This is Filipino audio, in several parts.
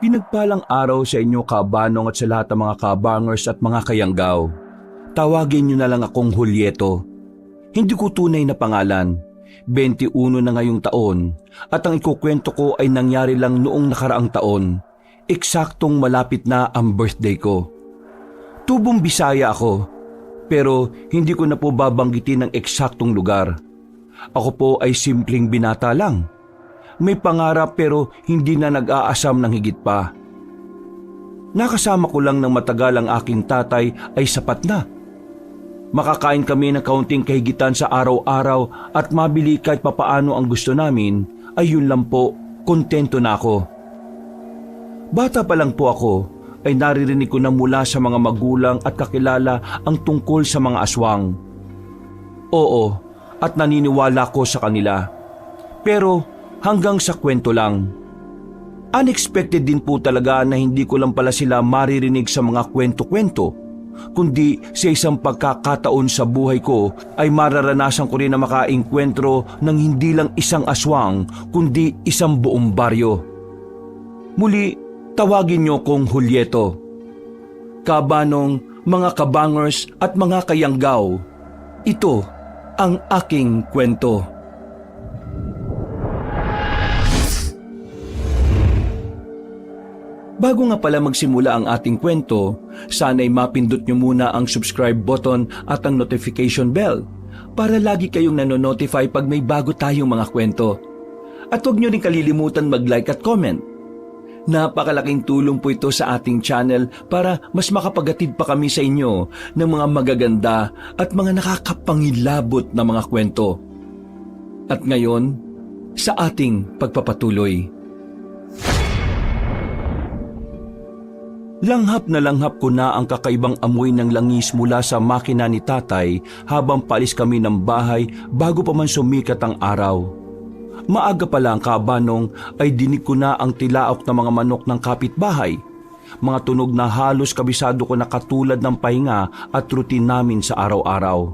Pinagpalang araw sa inyo kabanong at sa lahat ng mga kabangers at mga kayanggaw. Tawagin niyo na lang akong Julieto. Hindi ko tunay na pangalan. 21 na ngayong taon at ang ikukwento ko ay nangyari lang noong nakaraang taon. Eksaktong malapit na ang birthday ko. Tubong Bisaya ako, pero hindi ko na po babanggitin ang eksaktong lugar. Ako po ay simpleng binata lang. May pangarap pero hindi na nag-aasam ng higit pa. Nakasama ko lang ng matagal ang aking tatay ay sapat na. Makakain kami ng kaunting kahigitan sa araw-araw at mabili kahit papaano ang gusto namin, ay yun lang po, kontento na ako. Bata pa lang po ako ay naririnig ko na mula sa mga magulang at kakilala ang tungkol sa mga aswang. Oo, at naniniwala ko sa kanila. Pero hanggang sa kwento lang. Unexpected din po talaga na hindi ko lang pala sila maririnig sa mga kwento-kwento, kundi sa isang pagkakataon sa buhay ko ay mararanasan ko rin na makaengkwentro ng hindi lang isang aswang, kundi isang buong baryo. Muli, tawagin niyo kong Julieto. Kabanong, mga kabangers at mga kayanggaw, ito ang aking kwento. Bago nga pala magsimula ang ating kwento, sana'y mapindot nyo muna ang subscribe button at ang notification bell para lagi kayong nanonotify pag may bago tayong mga kwento. At huwag nyo rin kalilimutan mag-like at comment. Napakalaking tulong po ito sa ating channel para mas makapagatid pa kami sa inyo ng mga magaganda at mga nakakapangilabot na mga kwento. At ngayon, sa ating pagpapatuloy. Langhap na langhap ko na ang kakaibang amoy ng langis mula sa makina ni tatay habang paalis kami ng bahay bago pa man sumikat ang araw. Maaga pa lang kabanong ay dinig ko na ang tilaok ng mga manok ng kapitbahay. Mga tunog na halos kabisado ko na katulad ng pahinga at routine namin sa araw-araw.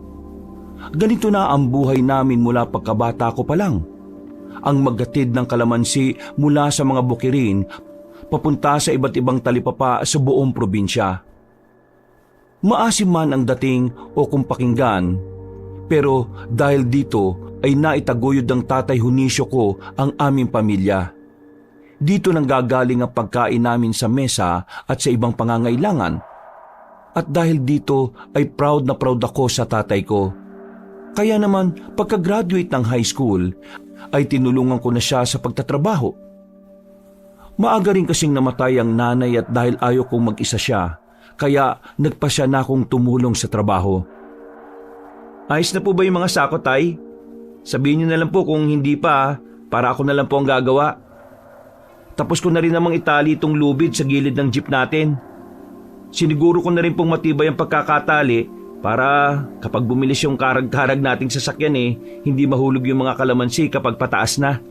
Ganito na ang buhay namin mula pagkabata ko pa lang. Ang maggatid ng kalamansi mula sa mga bukirin papunta sa iba't ibang talipapa sa buong probinsya. Maasim man ang dating o kung pakinggan, pero dahil dito ay naitaguyod ng tatay Hunisyo ko ang aming pamilya. Dito nang gagaling ang pagkain namin sa mesa at sa ibang pangangailangan. At dahil dito ay proud na proud ako sa tatay ko. Kaya naman pagka-graduate ng high school ay tinulungan ko na siya sa pagtatrabaho. Maaga rin kasing namatay ang nanay at dahil ayaw kong mag-isa siya, kaya nagpasya na akong tumulong sa trabaho. Ayos na po ba yung mga sako, tay? Sabihin niyo na lang po kung hindi pa, para ako na lang po ang gagawa. Tapos ko na rin namang itali itong lubid sa gilid ng jeep natin. Siniguro ko na rin pong matibay ang pagkakatali para kapag bumilis yung karag-karag nating sasakyan hindi mahulog yung mga kalamansi kapag pataas na.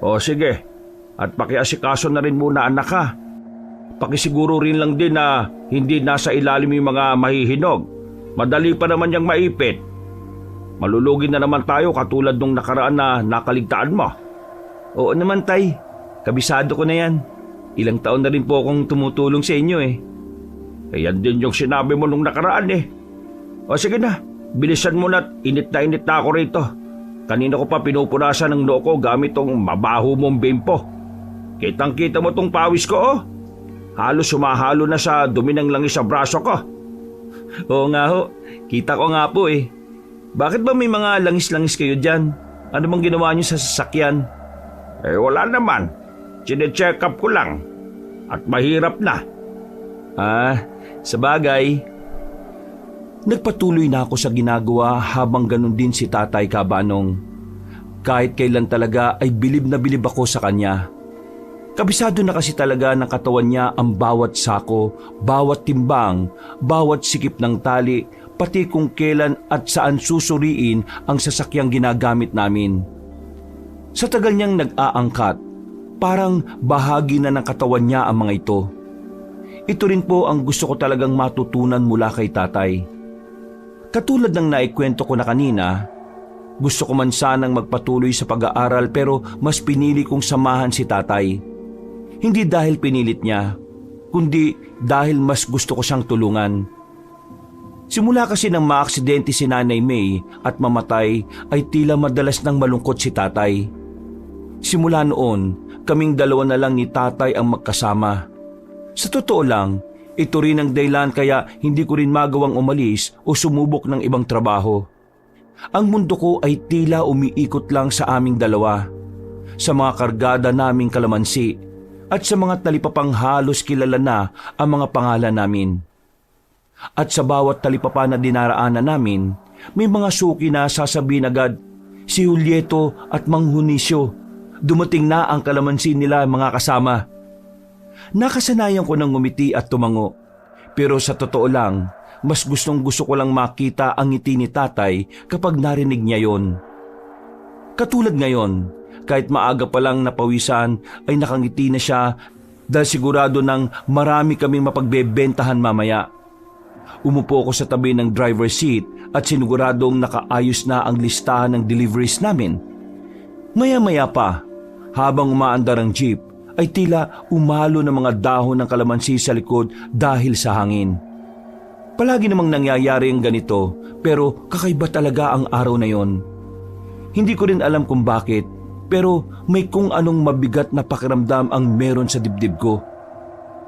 O sige. At pakiasikaso na rin muna anak ha. Pakisiguro rin lang din na hindi nasa ilalim yung mga mahihinog. Madali pa naman yung maipit. Malulugin na naman tayo katulad nung nakaraan na nakaligtaan mo. Oo naman tay, kabisado ko na yan. Ilang taon na rin po akong tumutulong sa inyo Yan din yung sinabi mo nung nakaraan O sige na, bilisan mo na init na ako rito. Kanina ko pa pinupunasan ng noo ko gamit tong mabaho mong bimpo. Kitang-kita mo tong pawis ko Halos sumahalo na sa dumi ng langis sa braso ko. Oo nga ho, kita ko nga po Bakit ba may mga langis-langis kayo dyan? Ano bang ginawa niyo sa sasakyan? Wala naman. Chine-check up ko lang. At mahirap na. Sabagay. Nagpatuloy na ako sa ginagawa habang ganun din si tatay kabanong. Kahit kailan talaga ay bilib na bilib ako sa kanya. Kabisado na kasi talaga ng katawan niya ang bawat sako, bawat timbang, bawat sikip ng tali, pati kung kailan at saan susuriin ang sasakyang ginagamit namin. Sa tagal niyang nag-aangkat, parang bahagi na ng katawan niya ang mga ito. Ito rin po ang gusto ko talagang matutunan mula kay tatay. Katulad ng naikwento ko na kanina, gusto ko man sanang magpatuloy sa pag-aaral pero mas pinili kong samahan si tatay. Hindi dahil pinilit niya, kundi dahil mas gusto ko siyang tulungan. Simula kasi nang maaksidente si Nanay May at mamatay ay tila madalas nang malungkot si Tatay. Simula noon, kaming dalawa na lang ni Tatay ang magkasama. Sa totoo lang, ito rin ang dahilan kaya hindi ko rin magawang umalis o sumubok ng ibang trabaho. Ang mundo ko ay tila umiikot lang sa aming dalawa, sa mga kargada naming kalamansi at sa mga talipapang halos kilala na ang mga pangalan namin. At sa bawat talipapa na dinaraanan namin, may mga suki na sasabihin agad, si Julieto at Mang Junicio, dumating na ang kalamansi nila mga kasama. Nakasanayan ko ng ngumiti at tumango, pero sa totoo lang, mas gustong-gusto ko lang makita ang ngiti ni Tatay kapag narinig niya yon. Katulad ngayon, kahit maaga pa lang napawisan ay nakangiti na siya dahil sigurado nang marami kaming mapagbebentahan mamaya. Umupo ako sa tabi ng driver's seat at siniguradong nakaayos na ang listahan ng deliveries namin. Maya-maya pa, habang umaandar ang jeep, ay tila umalo ng mga dahon ng kalamansi sa likod dahil sa hangin. Palagi namang nangyayari ang ganito, pero kakaiba talaga ang araw na yon. Hindi ko rin alam kung bakit, pero may kung anong mabigat na pakiramdam ang meron sa dibdib ko.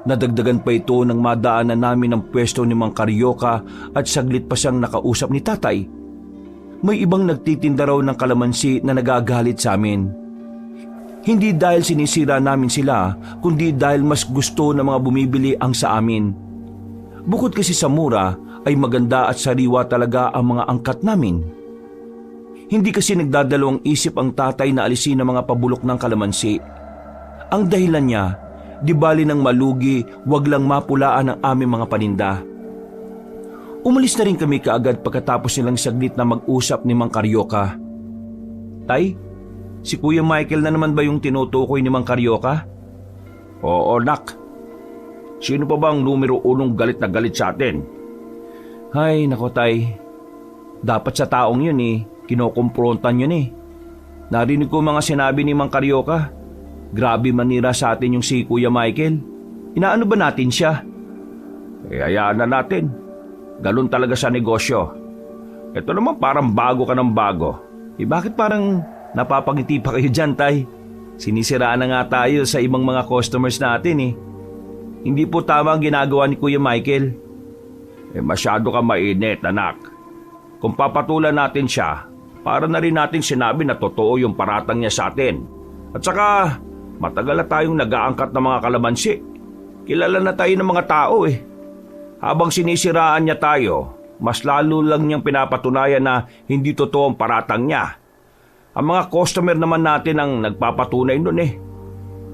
Nadagdagan pa ito nang madaanan namin ang pwesto ni Mang Carioca at saglit pa siyang nakausap ni Tatay. May ibang nagtitinda raw ng kalamansi na nagagalit sa amin. Hindi dahil sinisira namin sila, kundi dahil mas gusto ng mga bumibili ang sa amin. Bukod kasi sa mura, ay maganda at sariwa talaga ang mga angkat namin. Hindi kasi nagdadalawang isip ang Tatay na alisin ang mga pabulok ng kalamansi. Ang dahilan niya, di bali ng malugi, wag lang mapulaan ang aming mga paninda. Umalis na rin kami kaagad pagkatapos nilang saglit na mag-usap ni Mang Carioca. Tay, si Kuya Michael na naman ba yung tinutukoy ni Mang Carioca? Oo, nak. Sino pa ba ang numero 1 galit na galit sa atin? Ay, nako Tay. Dapat sa taong yun kinokomprontan yun Narinig ko mga sinabi ni Mang Carioca. Grabe manira sa atin yung si Kuya Michael. Inaano ba natin siya? Hayaan na natin. Galon talaga sa negosyo. Ito naman parang bago ka ng bago. Bakit parang napapangiti pa kayo dyan, Tay? Sinisiraan na nga tayo sa ibang mga customers natin Hindi po tama ang ginagawa ni Kuya Michael. Masyado ka mainit, anak. Kung papatulan natin siya, para na rin natin sinabi na totoo yung paratang niya sa atin. At saka, matagal na tayong nag-aangkat ng mga kalamansi. Kilala na tayo ng mga tao Habang sinisiraan niya tayo, mas lalo lang niyang pinapatunayan na hindi totoo ang paratang niya. Ang mga customer naman natin ang nagpapatunay nun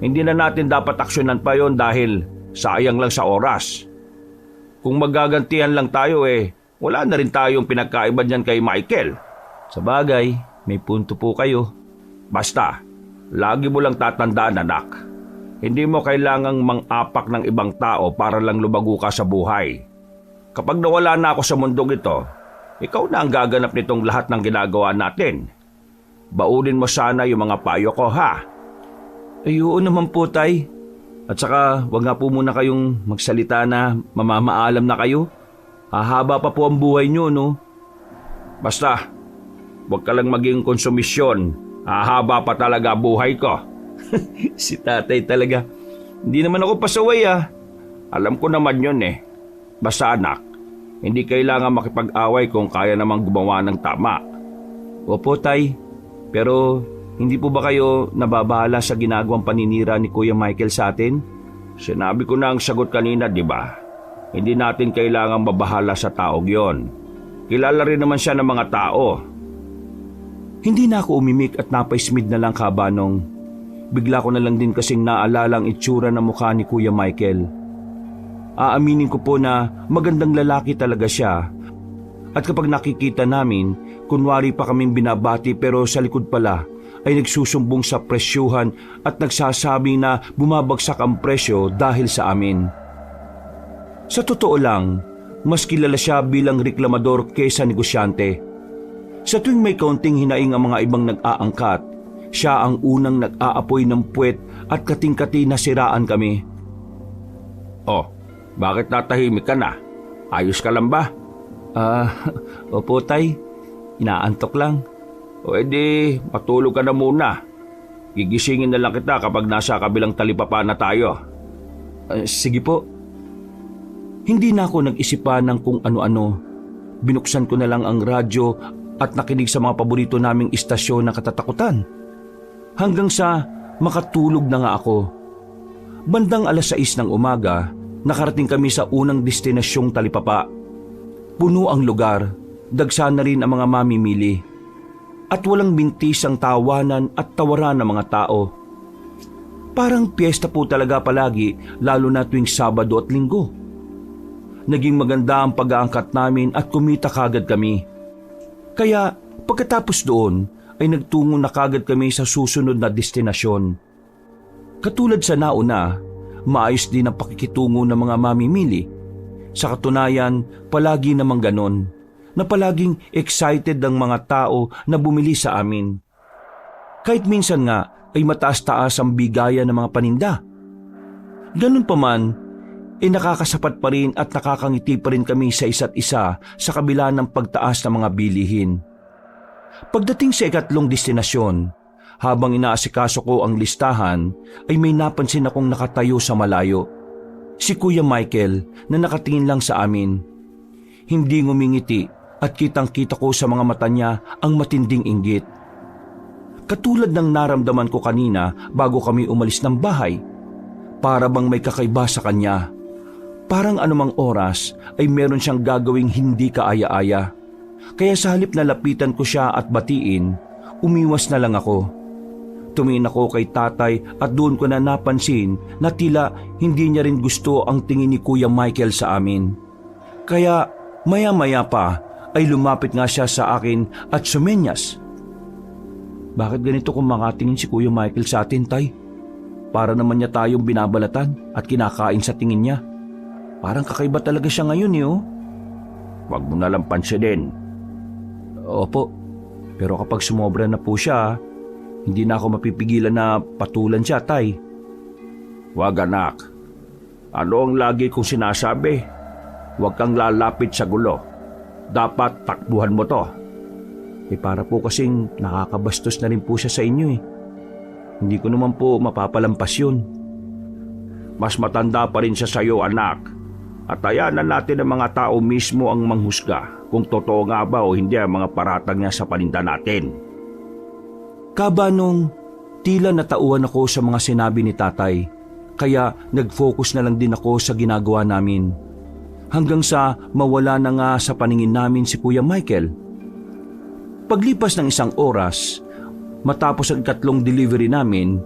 Hindi na natin dapat aksyonan pa yon dahil sayang lang sa oras. Kung magagantihan lang tayo wala na rin tayong pinagkaiba niyan kay Michael. Sa bagay, may punto po kayo. Basta, lagi mo lang tatandaan, anak. Hindi mo kailangang mang-apak ng ibang tao para lang lumago ka sa buhay. Kapag nawala na ako sa mundong ito, ikaw na ang gaganap nitong lahat ng ginagawa natin. Baunin mo sana yung mga payo ko, ha? Ay, oo naman po, Tay. At saka, wag nga po muna kayong magsalita na mamamaalam na kayo. Hahaba pa po ang buhay nyo, no? Basta, wag ka lang maging konsumisyon. Hahaba pa talaga buhay ko. Si Tatay talaga. Hindi naman ako pasaway Alam ko naman yun Basta anak, hindi kailangan makipag-away kung kaya namang gumawa ng tama. Opo, Tay. Pero hindi po ba kayo nababahala sa ginagawang paninira ni Kuya Michael sa atin? Sinabi ko na ang sagot kanina, di ba? Hindi natin kailangang mabahala sa taong yon. Kilala rin naman siya ng mga tao. Hindi na ako umimik at napaismid na lang kabanong. Bigla ko na lang din kasing naalala ang itsura ng mukha ni Kuya Michael. Aaminin ko po na magandang lalaki talaga siya. At kapag nakikita namin, kunwari pa kaming binabati pero sa likod pala ay nagsusumbong sa presyuhan at nagsasabi na bumabagsak ang presyo dahil sa amin. Sa totoo lang, mas kilala siya bilang reklamador kaysa negosyante. Sa tuwing may kaunting hinaing ang mga ibang nag-aangkat, Siya ang unang nag-aapoy ng puwet at kating-kati na siraan kami. "Oh, bakit natahimik ka na? Ayos ka lang ba?" Opo tay, inaantok lang." "O edi, matulog ka na muna. Gigisingin na lang kita kapag nasa kabilang talipapa na tayo." Sige po." Hindi na ako nag-isip pa ng kung ano-ano. Binuksan ko na lang ang radyo at nakinig sa mga paborito naming istasyon na katatakutan. Hanggang sa makatulog na nga ako. Bandang 6:00 ng umaga, nakarating kami sa unang destinasyong talipapa. Puno ang lugar, dagsa na rin ang mga mamimili. At walang bintis ang tawanan at tawaran ng mga tao. Parang piyesta po talaga palagi, lalo na tuwing Sabado at Linggo. Naging maganda ang pag-aangkat namin at kumita kagad kami. Kaya pagkatapos doon ay nagtungo na kagad kami sa susunod na destinasyon. Katulad sa nauna, maayos din ang pakikitungo ng mga mamimili. Sa katunayan, palagi namang ganon, na palaging excited ang mga tao na bumili sa amin. Kahit minsan nga ay mataas-taas ang bigayan ng mga paninda. Ganun pa man, nakakasapat pa rin at nakakangiti pa rin kami sa isa't isa sa kabila ng pagtaas ng mga bilihin. Pagdating sa ikatlong destinasyon, habang inaasikaso ko ang listahan, ay may napansin akong nakatayo sa malayo. Si Kuya Michael na nakatingin lang sa amin. Hindi ngumingiti at kitang-kita ko sa mga mata niya ang matinding inggit. Katulad ng naramdaman ko kanina bago kami umalis ng bahay, para bang may kakaiba sa kanya. Parang anumang oras ay meron siyang gagawing hindi kaaya-aya. Kaya sa halip na lapitan ko siya at batiin, umiwas na lang ako. Tumingin ako kay tatay at doon ko na napansin na tila hindi niya rin gusto ang tingin ni Kuya Michael sa amin. Kaya maya-maya pa ay lumapit nga siya sa akin at sumenyas. "Bakit ganito kung makatingin si Kuya Michael sa atin, tay? Para naman niya tayong binabalatan at kinakain sa tingin niya. Parang kakaiba talaga siya ngayon eh." "Huwag mo na lang pansinin." "Opo, pero kapag sumobra na po siya, hindi na ako mapipigilan na patulan siya, tay." "Huwag anak. Ano ang lagi kong sinasabi? Huwag kang lalapit sa gulo. Dapat takbuhan mo to." Para po kasing nakakabastos na rin po siya sa inyo eh. Hindi ko naman po mapapalampas yun." "Mas matanda pa rin siya sa iyo, anak. At ayanan natin ang mga tao mismo ang manghusga kung totoo nga ba o hindi ang mga paratang niya sa paninda natin." Kabanong, tila natauhan ako sa mga sinabi ni tatay, kaya nag-focus na lang din ako sa ginagawa namin. Hanggang sa mawala na nga sa paningin namin si Kuya Michael. Paglipas ng 1 oras, matapos ang 3 delivery namin,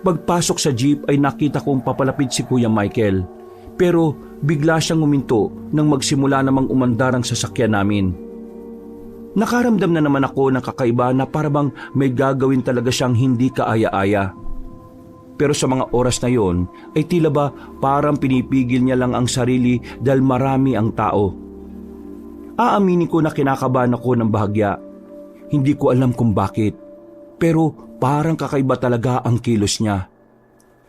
pagpasok sa jeep ay nakita kong papalapit si Kuya Michael. Pero bigla siyang huminto nang magsimula namang umandar ang sasakyan namin. Nakaramdam na naman ako ng kakaiba na parabang may gagawin talaga siyang hindi kaaya-aya. Pero sa mga oras na yon ay tila ba parang pinipigil niya lang ang sarili dahil marami ang tao. Aaminin ko na kinakabahan ako ng bahagya. Hindi ko alam kung bakit, pero parang kakaiba talaga ang kilos niya.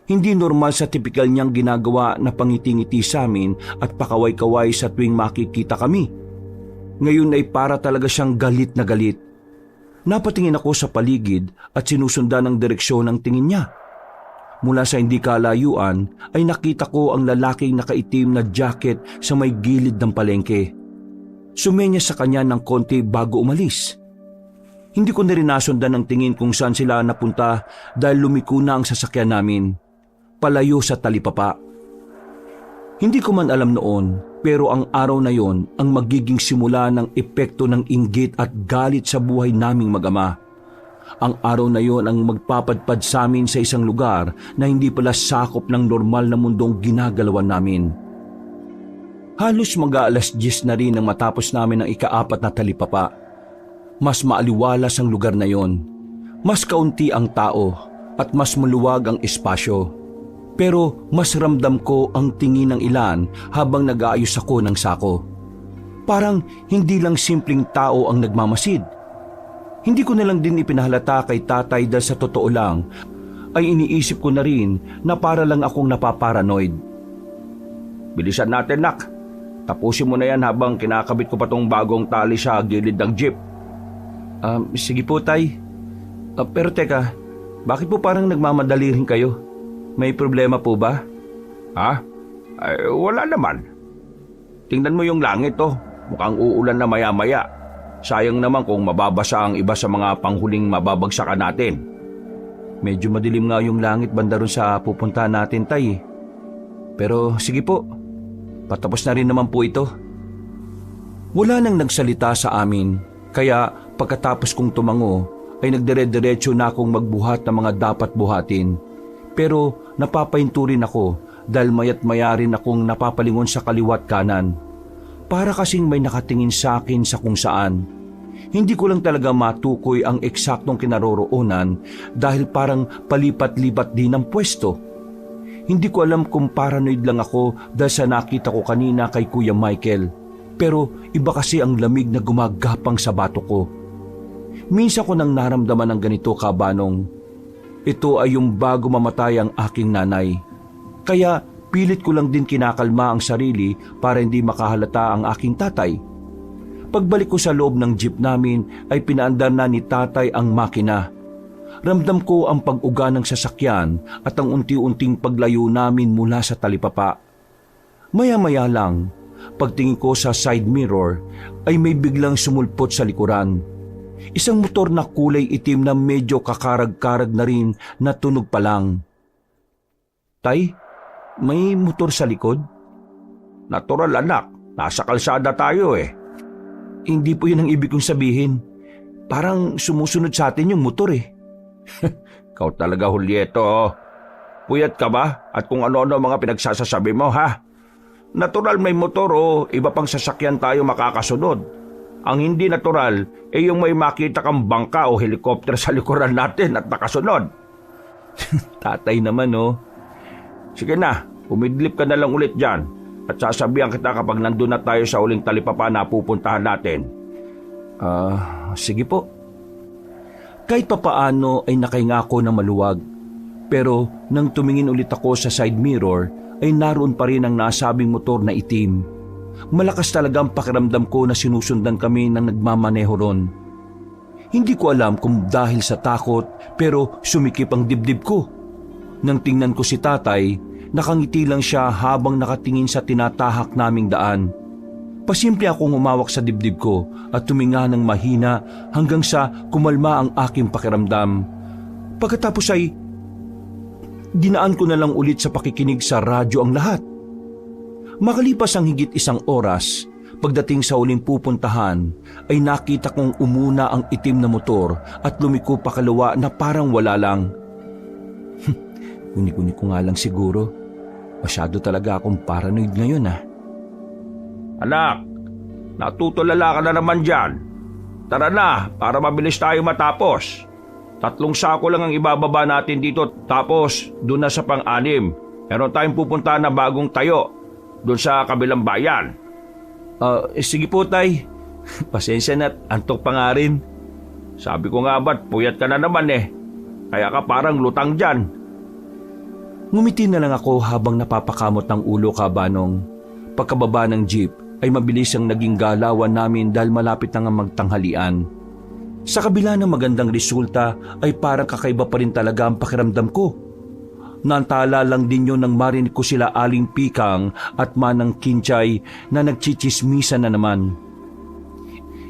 Hindi normal sa tipikal niyang ginagawa na pangiti-ngiti sa amin at pakaway-kaway sa tuwing makikita kami. Ngayon ay para talaga siyang galit na galit. Napatingin ako sa paligid at sinusundan ang direksyon ng tingin niya. Mula sa hindi kalayuan ay nakita ko ang lalaking nakaitim na jacket sa may gilid ng palengke. Sumenya sa kanya ng konti bago umalis. Hindi ko na rin nasundan ang tingin kung saan sila napunta dahil lumiko na ang sasakyan namin. Palayo sa talipapa. Hindi ko man alam noon, pero ang araw na yon ang magiging simula ng epekto ng inggit at galit sa buhay naming mag-ama. Ang araw na yon ang magpapadpad sa amin sa isang lugar na hindi pala sakop ng normal na mundong ginagalawan namin. Halos mag-aalas 10 na rin nang matapos namin ang ika-4 na talipapa. Mas maaliwalas ang lugar na yon. Mas kaunti ang tao at mas maluwag ang espasyo. Pero mas ramdam ko ang tingin ng ilan habang nag-aayos ako ng sako. Parang hindi lang simpleng tao ang nagmamasid. Hindi ko na lang din ipinahalata kay tatay dahil sa totoo lang ay iniisip ko na rin na para lang akong napaparanoid. Bilisan natin, nak. Tapusin mo na yan habang kinakabit ko pa tong bagong tali sa gilid ng jeep. Sige po, tay. Pero teka, bakit po parang nagmamadali rin kayo? May problema po ba? Ha? Ay, wala naman. Tingnan mo yung langit, oh. Mukhang uulan na maya-maya. Sayang naman kung mababasa ang iba sa mga panghuling mababagsakan natin. Medyo madilim nga yung langit banda ron sa pupuntahan natin, tay. Pero sige po, patapos na rin naman po ito. Wala nang nagsalita sa amin, kaya pagkatapos kong tumango ay nagdire-diretso na akong magbuhat ng mga dapat buhatin. Pero napapahinto rin ako dahil mayat maya rin akong napapalingon sa kaliwat kanan. Para kasing may nakatingin sa akin sa kung saan. Hindi ko lang talaga matukoy ang eksaktong kinaroroonan dahil parang palipat-lipat din ang pwesto. Hindi ko alam kung paranoid lang ako dahil sa nakita ko kanina kay Kuya Michael. Pero iba kasi ang lamig na gumagapang sa bato ko. Minsan ko nang naramdaman ng ganito, Kabanong. Ito ay yung bago mamatay ang aking nanay. Kaya pilit ko lang din kinakalma ang sarili para hindi makahalata ang aking tatay. Pagbalik ko sa loob ng jeep namin ay pinaandar na ni tatay ang makina. Ramdam ko ang pag-uga ng sasakyan at ang unti-unting paglayo namin mula sa talipapa. Maya-maya lang, pagtingin ko sa side mirror ay may biglang sumulpot sa likuran. Isang motor na kulay itim na medyo kakarag-karag na rin na tunog pa lang. Tay, may motor sa likod? Natural, anak. Nasa kalsada tayo eh. Hindi po yun ang ibig kong sabihin. Parang sumusunod sa atin yung motor eh. Ikaw talaga, Julieto. Puyat ka ba? At kung ano-ano mga pinagsasasabi mo, ha? Natural may motor o iba pang sasakyan tayo makakasunod. Ang hindi natural ay yung may makita kang bangka o helikopter sa likuran natin at nakasunod. Tatay naman, oh. Sige na, umidlip ka na lang ulit dyan at sasabihan kita kapag nandun na tayo sa uling talipapa na pupuntahan natin. Sige po. Kahit papaano ay nakahinga ako ng maluwag. Pero nang tumingin ulit ako sa side mirror ay naroon pa rin ang nasabing motor na itim. Malakas talaga ang pakiramdam ko na sinusundan kami ng nagmamaneho ron. Hindi ko alam kung dahil sa takot pero sumikip ang dibdib ko. Nang tingnan ko si tatay, nakangiti lang siya habang nakatingin sa tinatahak naming daan. Pasimple akong umawak sa dibdib ko at tuminga ng mahina hanggang sa kumalma ang aking pakiramdam. Pagkatapos ay dinaan ko na lang ulit sa pakikinig sa radyo ang lahat. Makalipas ang higit 1 oras, pagdating sa uling pupuntahan ay nakita kong umuna ang itim na motor at lumiko pa kaliwa na parang wala lang. Unik-unik ko nga lang siguro. Masyado talaga akong paranoid ngayon ah. Anak, natutulala ka na naman dyan. Tara na, para mabilis tayo matapos. 3 sako lang ang ibababa natin dito tapos doon na sa pang-6. Meron tayong pupuntahan na bagong tayo doon sa kabilang bayan. Sige po tay. Pasensya na, antok pa nga rin. Sabi ko nga ba't puyat ka na naman eh. Kaya ka parang lutang dyan. Ngumiti na lang ako habang napapakamot ng ulo, Kabanong. Pagkababa ng jeep ay mabilis ang naging galawan namin dahil malapit na nga magtanghalian. Sa kabila ng magandang resulta ay parang kakaiba pa rin talaga ang pakiramdam ko. Nantala lang din yun nang marinig ko sila Aling Pikang at Manang Kinchay na nagchichismisan na naman.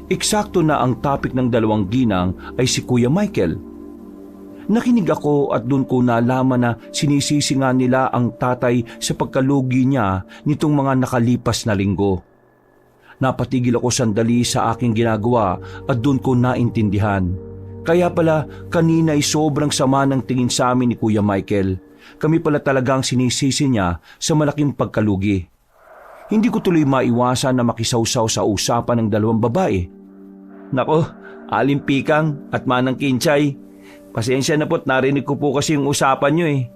Eksakto na ang topic ng 2 ginang ay si Kuya Michael. Nakinig ako at doon ko nalaman na sinisisi nga nila ang tatay sa pagkalugi niya nitong mga nakalipas na linggo. Napatigil ako sandali sa aking ginagawa at doon ko naintindihan. Kaya pala kanina ay sobrang sama ng tingin sa amin ni Kuya Michael. Kami pala talagang sinisisi niya sa malaking pagkalugi. Hindi ko tuloy maiwasan na makisawsaw sa usapan ng 2 babae. Nako, Aling Pikang at Manang Kinchay, pasensya na po't narinig ko po kasi yung usapan nyo eh.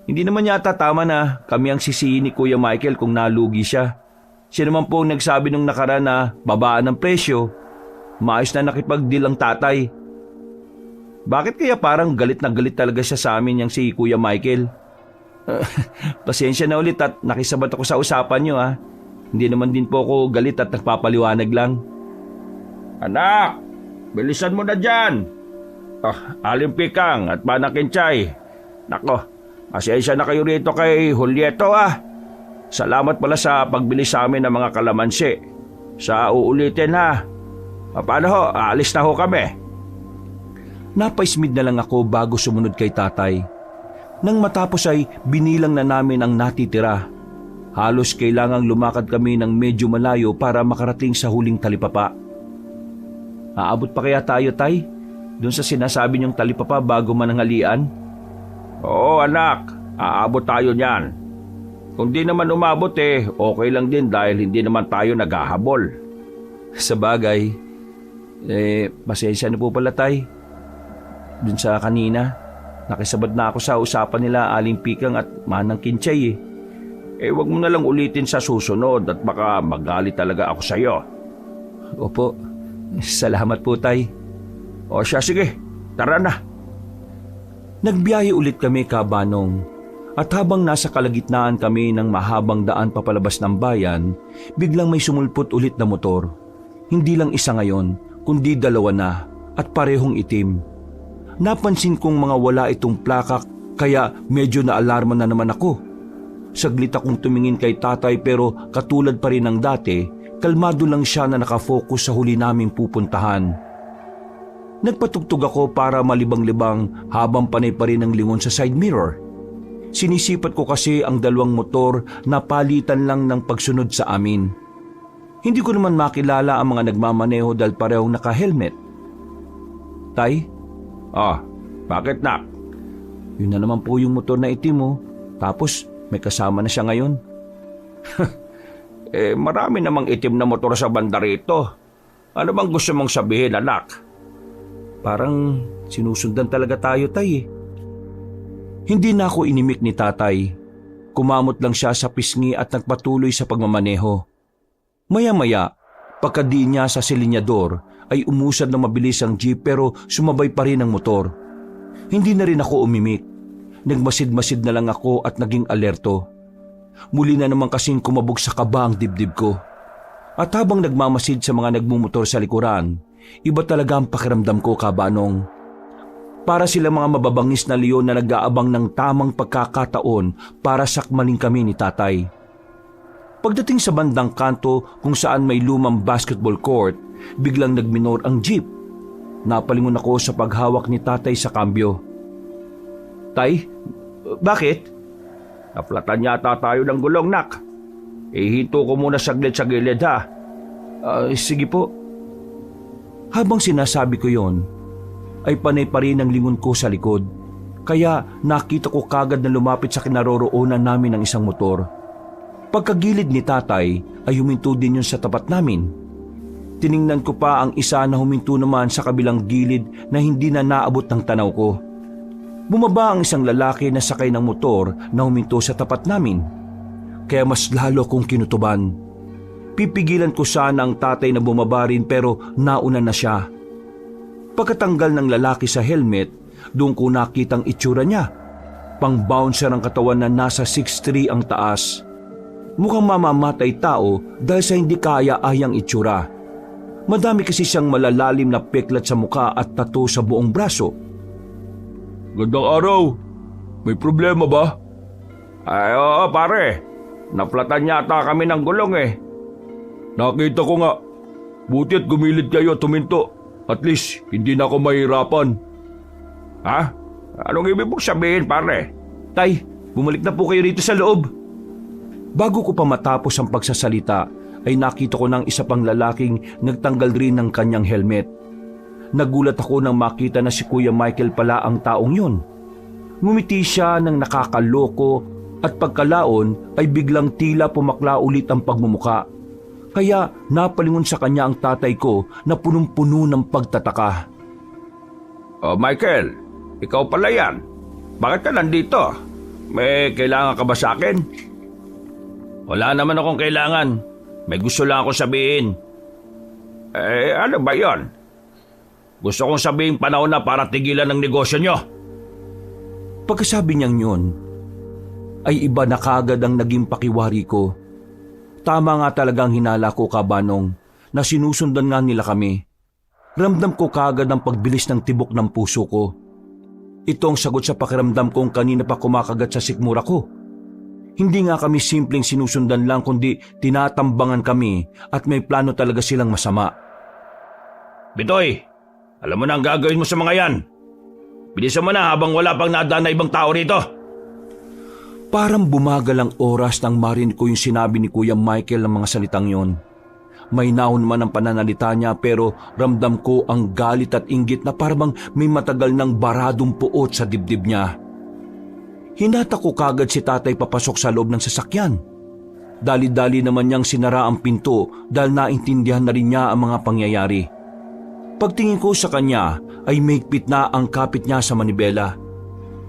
Hindi naman yata tama na kami ang sisihin ni Kuya Michael kung nalugi siya. Siya naman po ang nagsabi nung nakaraan na babaan ng presyo. Maayos na nakipag-deal ang tatay. Bakit kaya parang galit na galit talaga siya sa amin yang si Kuya Michael? Pasensya na ulit at nakisabat ako sa usapan niyo ha. Hindi naman din po ako galit at nagpapaliwanag lang. Anak, bilisan mo na dyan. Aling Pikang at Manang Kinchay. Nako, pasensya na kayo rito kay Julieto ah. Salamat pala sa pagbili sa amin ng mga kalamansi. Sa uulitin ha. Paano ho, aalis na ho kami. Napaismid na lang ako bago sumunod kay tatay. Nang matapos ay binilang na namin ang natitira. Halos kailangang lumakad kami ng medyo malayo para makarating sa huling talipapa. Aabot pa kaya tayo, tay? Doon sa sinasabi niyong talipapa bago mananghalian? Oo anak, aabot tayo niyan. Kung di naman umabot okay lang din dahil hindi naman tayo naghahabol. Sa bagay, pasensya na po pala, tay. Doon sa kanina, nakisabad na ako sa usapan nila Aling Pikang at Manang Kinchay Wag mo na lang ulitin sa susunod at baka magalit talaga ako sa iyo. Opo, salamat po, tay. O siya, sige, tara na. Nagbiyahe ulit kami, Kabanong. At habang nasa kalagitnaan kami ng mahabang daan papalabas ng bayan, biglang may sumulpot ulit na motor. Hindi lang isa ngayon, kundi dalawa na at parehong itim. Napansin kong mga wala itong plaka kaya medyo naalarma na naman ako. Saglit akong tumingin kay tatay pero katulad pa rin ng dati, kalmado lang siya na nakafocus sa huli naming pupuntahan. Nagpatugtog ako para malibang-libang habang panay pa rin ang lingon sa side mirror. Sinisipat ko kasi ang dalawang motor na palitan lang ng pagsunod sa amin. Hindi ko naman makilala ang mga nagmamaneho dahil parehong naka-helmet. Tay? Bakit nak? Yun na naman po yung motor na itim mo. Tapos may kasama na siya ngayon. Marami namang itim na motor sa banda rito. Ano bang gusto mong sabihin, anak? Parang sinusundan talaga tayo, tay. Hindi na ako inimik ni tatay. Kumamot lang siya sa pisngi at nagpatuloy sa pagmamaneho. Maya-maya, pagkadiin niya sa silinyador, ay umusad na mabilis ang jeep pero sumabay pa rin ang motor. Hindi na rin ako umimik. Nagmasid-masid na lang ako at naging alerto. Muli na naman kasing kumabog sa kaba ang dibdib ko. At habang nagmamasid sa mga nagmumotor sa likuran, iba talaga ang pakiramdam ko, Kabanong. Para sila mga mababangis na leon na nag-aabang ng tamang pagkakataon para sakmaling kami ni tatay. Pagdating sa bandang kanto kung saan may lumang basketball court, biglang nagminor ang jeep. Napalingon ako sa paghawak ni tatay sa kambyo. Tay, bakit? Naplatan yata tayo ng gulong, nak. Ihinto ko muna saglit sa gilid, ha? Sige po. Habang sinasabi ko yon, ay panay pa rin ang lingon ko sa likod. Kaya nakita ko kagad na lumapit sa kinaroroonan namin ng isang motor. Pagkagilid ni tatay ay huminto din yun sa tapat namin. Tiningnan ko pa ang isa na huminto naman sa kabilang gilid na hindi na naabot ng tanaw ko. Bumaba ang isang lalaki na sakay ng motor na huminto sa tapat namin. Kaya mas lalo kong kinutuban. Pipigilan ko sana ang tatay na bumaba rin pero nauna na siya. Pagkatanggal ng lalaki sa helmet, doon ko nakitang itsura niya. Pang-bouncer ang katawan na nasa 6'3" ang taas. Mukhang mamamatay tao dahil sa hindi kaya-ayang itsura. Madami kasi siyang malalalim na peklat sa muka at tattoo sa buong braso. Gandang araw. May problema ba? Ay, oo pare. Naplatan yata kami ng gulong Nakita ko nga. Buti at gumilid kayo at tuminto. At least, hindi na ako mahirapan. Ha? Anong ibig mong sabihin, pare? Tay, bumalik na po kayo rito sa loob. Bago ko pa matapos ang pagsasalita, ay nakita ko ng isa pang lalaking nagtanggal rin ng kanyang helmet. Nagulat ako nang makita na si Kuya Michael pala ang taong yun. Ngumiti siya ng nakakaloko at pagkalaon ay biglang tila pumakla ulit ang pagmumuka. Kaya napalingon sa kanya ang tatay ko na punong-puno ng pagtataka. Michael, ikaw pala yan. Bakit ka nandito? May kailangan ka ba sa akin? Wala naman akong kailangan. May gusto lang ako sabihin. Ano ba yon? Gusto kong sabihin panahon na para tigilan ng negosyo nyo. Pagkasabi niyang yun, ay iba na kaagad ang naging pakiwari ko. Tama nga talagang hinala ko, Kabanong, na sinusundan nga nila kami. Ramdam ko kaagad ang pagbilis ng tibok ng puso ko. Ito ang sagot sa pakiramdam kong kanina pa kumakagat sa sikmura ko. Hindi nga kami simpleng sinusundan lang kundi tinatambangan kami at may plano talaga silang masama. Bitoy, alam mo na ang gagawin mo sa mga yan. Bilisan mo na habang wala pang nadaan na ibang tao rito. Parang bumagal ang oras nang marinig ko yung sinabi ni Kuya Michael ng mga salitang yon. May naon man ang pananalita niya pero ramdam ko ang galit at inggit na parang may matagal ng baradong puot sa dibdib niya. Hinata ko kagad si tatay papasok sa loob ng sasakyan. Dali-dali naman niyang sinara ang pinto dahil naintindihan na rin niya ang mga pangyayari. Pagtingin ko sa kanya ay mahigpit na ang kapit niya sa manibela.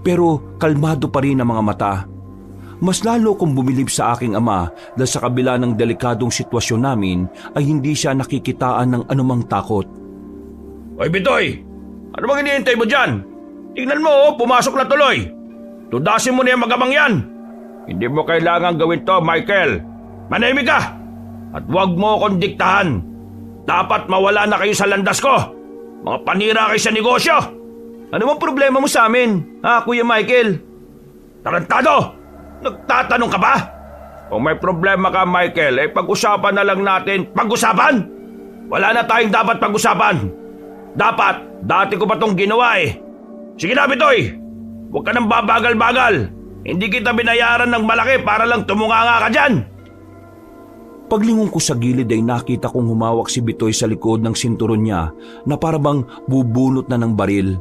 Pero kalmado pa rin ang mga mata. Mas lalo kong bumilib sa aking ama dahil sa kabila ng delikadong sitwasyon namin ay hindi siya nakikitaan ng anumang takot. Hoy Bitoy, ano bang hinihintay mo dyan? Tingnan mo, pumasok na tuloy. Tudasin mo na yung magamang yan. Hindi mo kailangan gawin to, Michael. Manahimik ka! At huwag mo akong diktahan. Dapat mawala na kayo sa landas ko. Mga panira kayo sa negosyo. Ano bang problema mo sa amin, Kuya Michael? Tarantado! Nagtatanong ka ba? Kung may problema ka, Michael, pag-usapan na lang natin. Pag-usapan? Wala na tayong dapat pag-usapan. Dapat, dati ko pa tong ginawa eh. Sige na, Bitoy. Huwag ka nang babagal-bagal. Hindi kita binayaran ng malaki para lang tumunganga ka dyan. Paglingon ko sa gilid ay nakita kong humawak si Bitoy sa likod ng sinturon niya na parabang bubunot na ng baril.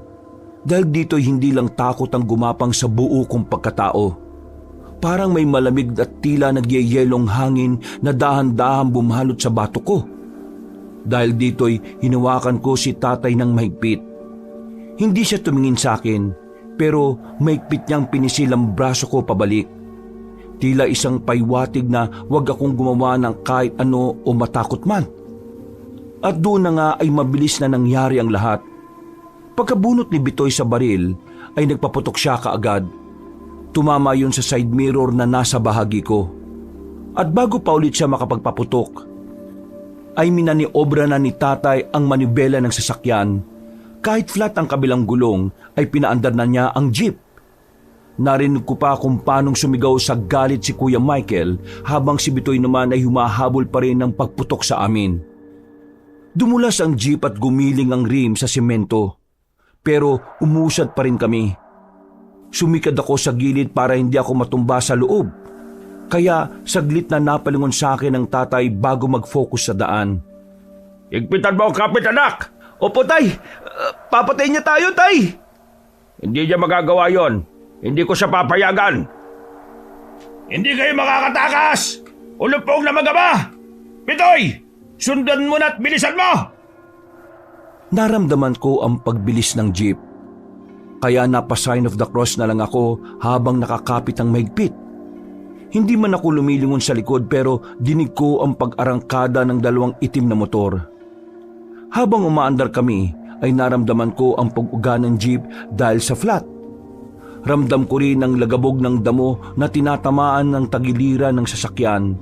Dahil dito'y hindi lang takot ang gumapang sa buo kong pagkatao. Parang may malamig at tila nagyayelong hangin na dahan-dahan bumalot sa bato ko. Dahil dito'y hinawakan ko si tatay ng mahigpit. Hindi siya tumingin sa akin, pero mahigpit niyang pinisil ang braso ko pabalik. Tila isang paywatig na huwag akong gumawa ng kahit ano o matakot man. At doon na nga ay mabilis na nangyari ang lahat. Pagkabunot ni Bitoy sa baril, ay nagpaputok siya kaagad. Tumama yun sa side mirror na nasa bahagi ko. At bago pa ulit siya makapagpaputok, ay minaniobra na ni tatay ang manibela ng sasakyan. Kahit flat ang kabilang gulong, ay pinaandar na niya ang jeep. Narinig ko pa kung paanong sumigaw sa galit si Kuya Michael habang si Bitoy naman ay humahabol pa rin ng pagputok sa amin. Dumulas ang jeep at gumiling ang rim sa semento. Pero umusad pa rin kami. Sumikad ako sa gilid para hindi ako matumba sa loob. Kaya saglit na napalingon sa akin ang tatay bago mag-focus sa daan. Higpitan mo ang kapit, anak! Opo, tay! Papatay niya tayo, tay! Hindi niya magagawa yon. Hindi ko siya papayagan. Hindi kayo makakatakas! Ulupong na magama! Bitoy! Sundan mo na at bilisan mo! Naramdaman ko ang pagbilis ng jeep. Kaya napa-sign of the cross na lang ako habang nakakapit ang mahigpit. Hindi man ako lumilingon sa likod pero dinig ko ang pag-arangkada ng dalawang itim na motor. Habang umaandar kami ay naramdaman ko ang pag-uga ng jeep dahil sa flat. Ramdam ko rin ang lagabog ng damo na tinatamaan ng tagiliran ng sasakyan.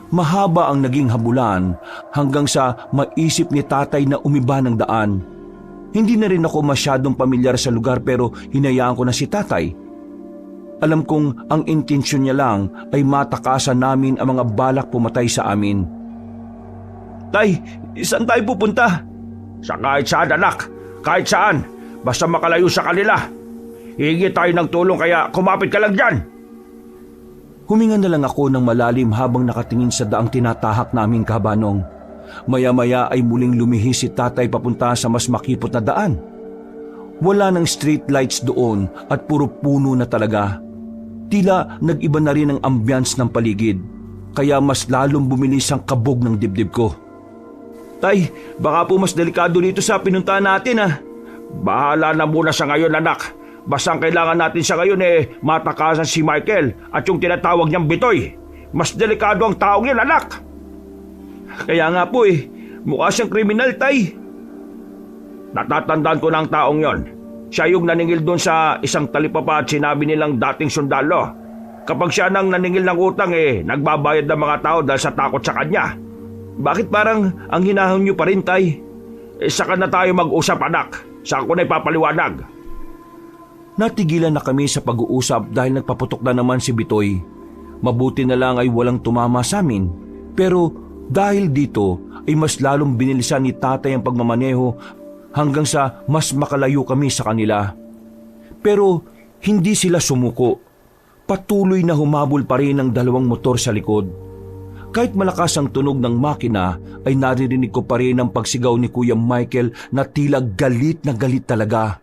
Mahaba ang naging habulan hanggang sa maisip ni tatay na umiba ng daan. Hindi na rin ako masyadong pamilyar sa lugar pero hinayaan ko na si tatay. Alam kong ang intensyon niya lang ay matakasan namin ang mga balak pumatay sa amin. Tay, saan tayo pupunta? Sa kahit saan, anak. Kahit saan. Basta makalayo sa kanila. Hihingi tayo ng tulong kaya kumapit ka lang dyan. Huminga na lang ako ng malalim habang nakatingin sa daang tinatahak namin, Kabanong. Maya-maya ay muling lumihis si tatay papunta sa mas makipot na daan. Wala ng street lights doon at puro puno na talaga. Tila nag-iba na rin ang ambience ng paligid, kaya mas lalong bumilis ang kabog ng dibdib ko. Tay, baka po mas delikado dito sa pinuntahan natin Bahala na muna sa ngayon, anak. Basta ang kailangan natin sa ngayon matakasan si Michael at yung tinatawag niyang Bitoy. Mas delikado ang taong yan, anak. Kaya nga po mukha siyang kriminal, tay. Natatandaan ko ng taong yon. Siya yung naningil doon sa isang talipapa at sinabi nilang dating sundalo. Kapag siya nang naningil ng utang nagbabayad ng mga tao dahil sa takot sa kanya. Bakit parang ang hinahon niyo pa rin, Tay? Saka na tayo mag-usap, anak. Saka ko na ipapaliwanag. Natigilan na kami sa pag-uusap dahil nagpaputok na naman si Bitoy. Mabuti na lang ay walang tumama sa amin. Pero dahil dito ay mas lalong binilisan ni tatay ang pagmamaneho hanggang sa mas makalayo kami sa kanila. Pero hindi sila sumuko. Patuloy na humabol pa rin ang dalawang motor sa likod. Kahit malakas ang tunog ng makina ay naririnig ko pa rin ang pagsigaw ni Kuya Michael na tila galit na galit talaga.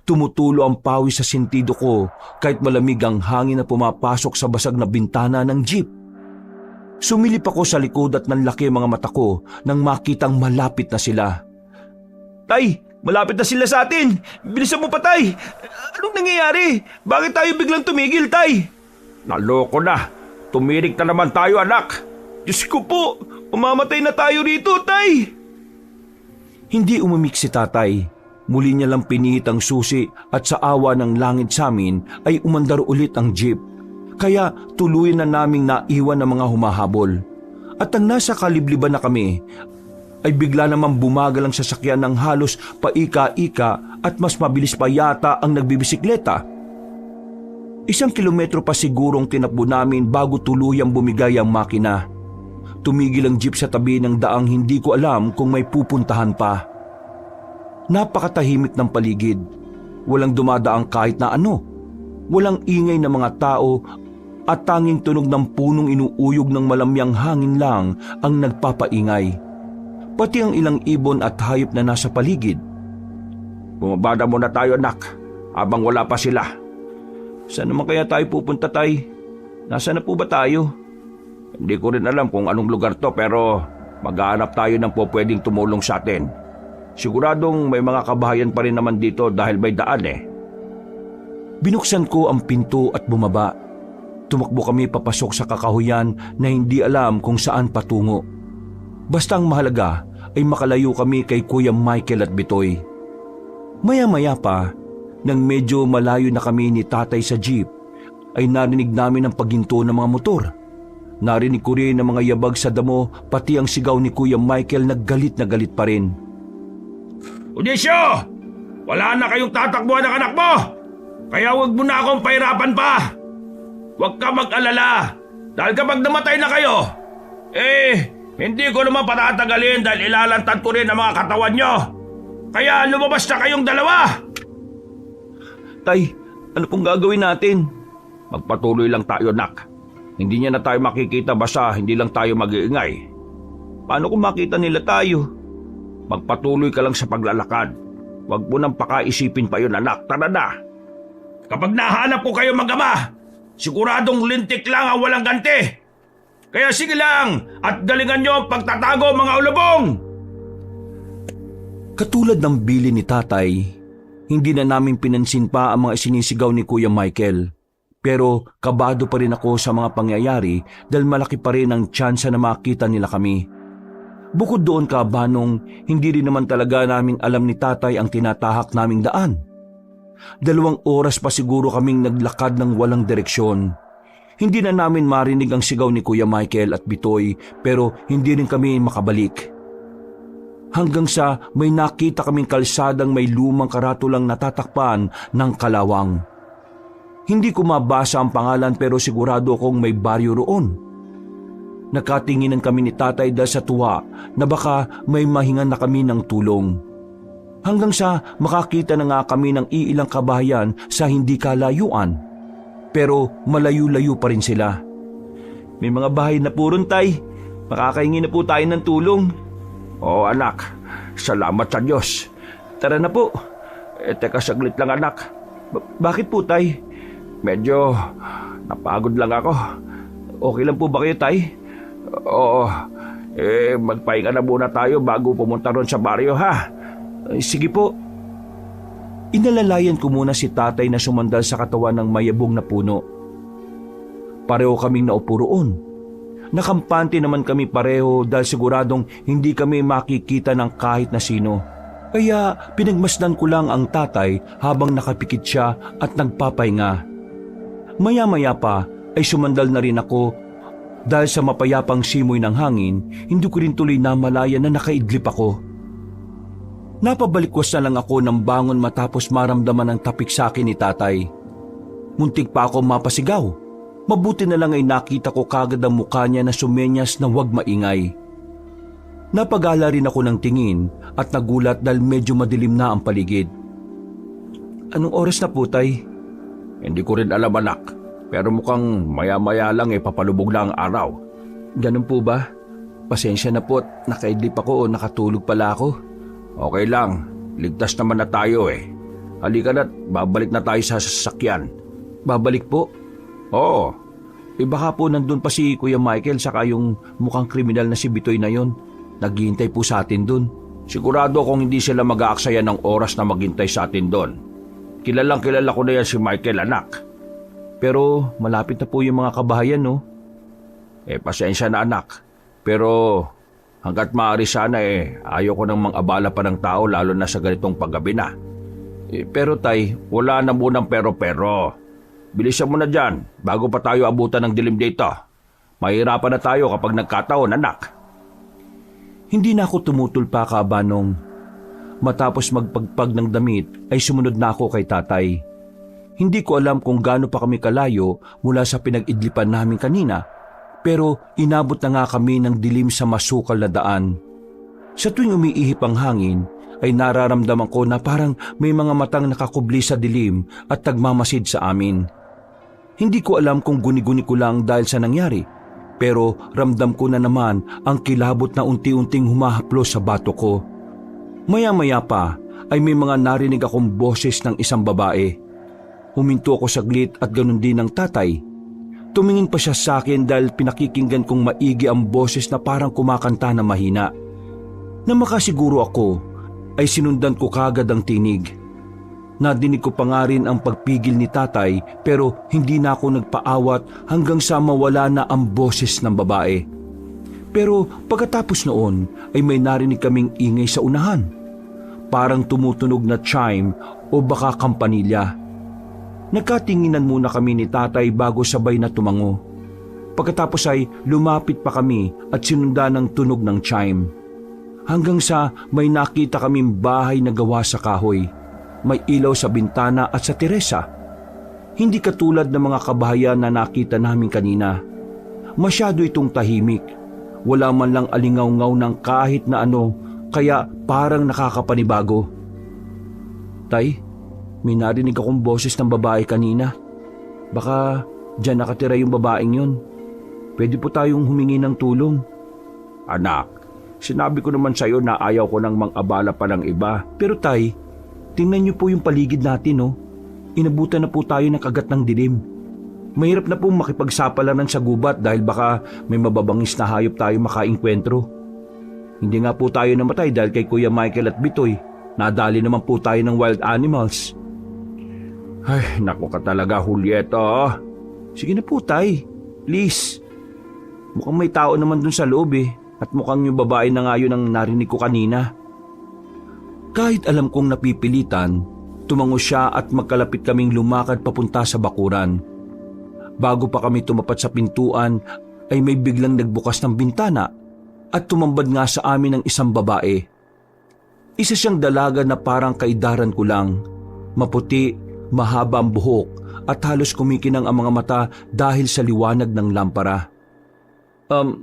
Tumutulo ang pawis sa sentido ko kahit malamig ang hangin na pumapasok sa basag na bintana ng jeep. Sumilip ako sa likod at nanlaki ang mga mata ko nang makitang malapit na sila. Tay, malapit na sila sa atin! Bilisan mo pa, Tay! Anong nangyayari? Bakit tayo biglang tumigil, Tay? Naloko na. Tumirik na naman tayo, anak. Diyos ko po, umamatay na tayo rito, Tay! Hindi umimik si tatay. Muli niya lang pinihit ang susi at sa awa ng langit sa amin ay umandar ulit ang jeep. Kaya tuluyan na naming naiwan ng mga humahabol. At ang nasa kalibliban na kami ay bigla namang bumagal ang sasakyan ng halos paika-ika at mas mabilis pa yata ang nagbibisikleta. 1 kilometro pa sigurong tinakbo namin bago tuluyang bumigay ang makina. Tumigil ang jeep sa tabi ng daang hindi ko alam kung may pupuntahan pa. Napakatahimik ng paligid. Walang dumadaang kahit na ano. Walang ingay ng mga tao at tanging tunog ng punong inuuyog ng malamyang hangin lang ang nagpapaingay. Pati ang ilang ibon at hayop na nasa paligid. Bumaba na muna tayo, anak, habang wala pa sila. Saan naman kaya tayo pupunta, Tay? Nasaan na po ba tayo? Hindi ko rin alam kung anong lugar to pero maghahanap tayo ng pwedeng tumulong sa atin. Siguradong may mga kabahayan pa rin naman dito dahil may daan Binuksan ko ang pinto at bumaba. Tumakbo kami papasok sa kakahuyan na hindi alam kung saan patungo. Basta ang mahalaga ay makalayo kami kay Kuya Michael at Bitoy. Maya-maya pa, nang medyo malayo na kami ni tatay sa jeep, ay narinig namin ang paghinto ng mga motor. Narinig ko rin ang mga yabag sa damo pati ang sigaw ni Kuya Michael na galit pa rin. Odisio! Wala na kayong tatakbuhan ng anak mo! Kaya huwag mo na akong pahirapan pa! Huwag ka mag-alala! Dahil kapag namatay na kayo, hindi ko naman patatagalin dahil ilalantad ko rin ang mga katawan nyo! Kaya lumabas na kayong dalawa! Tay, ano pong gagawin natin? Magpatuloy lang tayo, nak. Hindi niya na tayo makikita basta hindi lang tayo mag-iingay. Paano kung makita nila tayo? Magpatuloy ka lang sa paglalakad. Huwag mo nang pakaisipin pa yun, anak. Tara na! Kapag nahanap ko kayo mag-ama, siguradong lintik lang ang walang ganti. Kaya sige lang at galingan nyo ang pagtatago, mga ulubong! Katulad ng bili ni tatay, hindi na namin pinansin pa ang mga sinisigaw ni Kuya Michael. Pero kabado pa rin ako sa mga pangyayari dahil malaki pa rin ang tsansa na makita nila kami. Bukod doon, kabanong, hindi rin naman talaga namin alam ni tatay ang tinatahak naming daan. 2 oras pa siguro kaming naglakad ng walang direksyon. Hindi na namin marinig ang sigaw ni Kuya Michael at Bitoy pero hindi rin kami makabalik. Hanggang sa may nakita kaming kalsadang may lumang karatulang natatakpan ng kalawang. Hindi ko mabasa ang pangalan pero sigurado akong may baryo roon. Nakatinginan kami ni tatay dahil sa tuwa na baka may mahingan na kami ng tulong. Hanggang sa makakita na nga kami ng iilang kabahayan sa hindi kalayuan. Pero malayo-layo pa rin sila. May mga bahay na po ron, Tay. Makakahingi na po tayo ng tulong. Oo, anak. Salamat sa Diyos. Tara na po. Teka saglit lang, anak. Bakit po, Tay? Medyo napagod lang ako. Okay lang po ba kayo, Tay? Oo, magpahinga na muna tayo bago pumunta ron sa baryo, ha? Sige po. Inalalayan ko muna si tatay na sumandal sa katawan ng mayabong na puno. Pareho kaming naupo roon. Nakampante naman kami pareho dahil siguradong hindi kami makikita ng kahit na sino. Kaya pinagmasdan ko lang ang tatay habang nakapikit siya at nagpapahinga. Maya-maya pa ay sumandal na rin ako dahil sa mapayapang simoy ng hangin, hindi ko rin tuloy namalaya na nakaidlip ako. Napabalikwas na lang ako ng bangon matapos maramdaman ang tapik sa akin ni tatay. Muntik pa ako mapasigaw. Mabuti na lang ay nakita ko kagad ang mukha niya na sumenyas na huwag maingay. Napagala rin ako ng tingin at nagulat dahil medyo madilim na ang paligid. Anong oras na po, tay? Hindi ko rin alam, anak. Pero mukhang maya-maya lang papalubog na ang araw. Ganun po ba? Pasensya na po at nakaidlip ako o nakatulog pala ako. Okay lang. Ligtas naman na tayo Halika na't babalik na tayo sa sasakyan. Babalik po? Oo. Baka po nandun pa si Kuya Michael saka yung mukhang kriminal na si Bitoy na yon. Naghihintay po sa atin dun. Sigurado kung hindi sila mag-aaksaya ng oras na maghintay sa atin doon. Kilalang kilala ko na yan si Michael, anak. Pero malapit na po yung mga kabahayan, no? Pasensya na, anak. Pero hanggat maaari sana ayaw ko nang mang-abala pa ng tao lalo na sa ganitong paggabi na. Pero tay, wala na munang pero-pero. Bilisan mo na dyan bago pa tayo abutan ng dilim dito. Mahirapan na tayo kapag nagkataon, anak. Hindi na ako tumutol pa, Kabanong. Matapos magpagpag ng damit ay sumunod na ako kay tatay. Hindi ko alam kung gaano pa kami kalayo mula sa pinag-idlipan namin kanina, pero inabot na nga kami ng dilim sa masukal na daan. Sa tuwing umiihip ang hangin, ay nararamdaman ko na parang may mga matang nakakubli sa dilim at nagmamasid sa amin. Hindi ko alam kung guni-guni ko lang dahil sa nangyari, pero ramdam ko na naman ang kilabot na unti-unting humahaplos sa bato ko. Maya-maya pa ay may mga narinig akong boses ng isang babae. Huminto ako saglit at ganun din ng tatay. Tumingin pa siya sa akin dahil pinakikinggan kong maigi ang boses na parang kumakanta na mahina. Na makasiguro ako ay sinundan ko kagad ang tinig. Nadinig ko pa nga rin ang pagpigil ni tatay pero hindi na ako nagpaawat hanggang sa mawala na ang boses ng babae. Pero pagkatapos noon ay may narinig kaming ingay sa unahan. Parang tumutunog na chime o baka kampanilya. Nagkatinginan muna kami ni tatay bago sabay na tumango. Pagkatapos ay lumapit pa kami at sinundan ng tunog ng chime. Hanggang sa may nakita kaming bahay na gawa sa kahoy. May ilaw sa bintana at sa teresa. Hindi katulad ng mga kabahayan na nakita namin kanina. Masyado itong tahimik. Wala man lang alingaw-ngaw ng kahit na ano, kaya parang nakakapanibago. Tay, may narinig akong boses ng babae kanina. Baka dyan nakatira yung babaeng yun. Pwede po tayong humingi ng tulong. Anak, sinabi ko naman sa iyo na ayaw ko nang mang-abala pa ng iba. Pero tay, tingnan niyo po yung paligid natin, no? Inabutan na po tayo ng kagat ng dilim. Mahirap na po makipagsapalaran sa gubat dahil baka may mababangis na hayop tayo makainkwentro. Hindi nga po tayo namatay dahil kay Kuya Michael at Bitoy. Nadali naman po tayo ng wild animals. Ay, naku ka talaga, Julieto. Sige na po, tay. Please. Mukhang may tao naman dun sa loob at mukhang yung babae na nga yun ang narinig ko kanina. Kahit alam kong napipilitan, tumango siya at magkalapit kaming lumakad papunta sa bakuran. Bago pa kami tumapat sa pintuan ay may biglang nagbukas ng bintana at tumambad nga sa amin ang isang babae. Isa siyang dalaga na parang kaidaran ko lang. Maputi, mahaba ang buhok at halos kumikinang ang mga mata dahil sa liwanag ng lampara.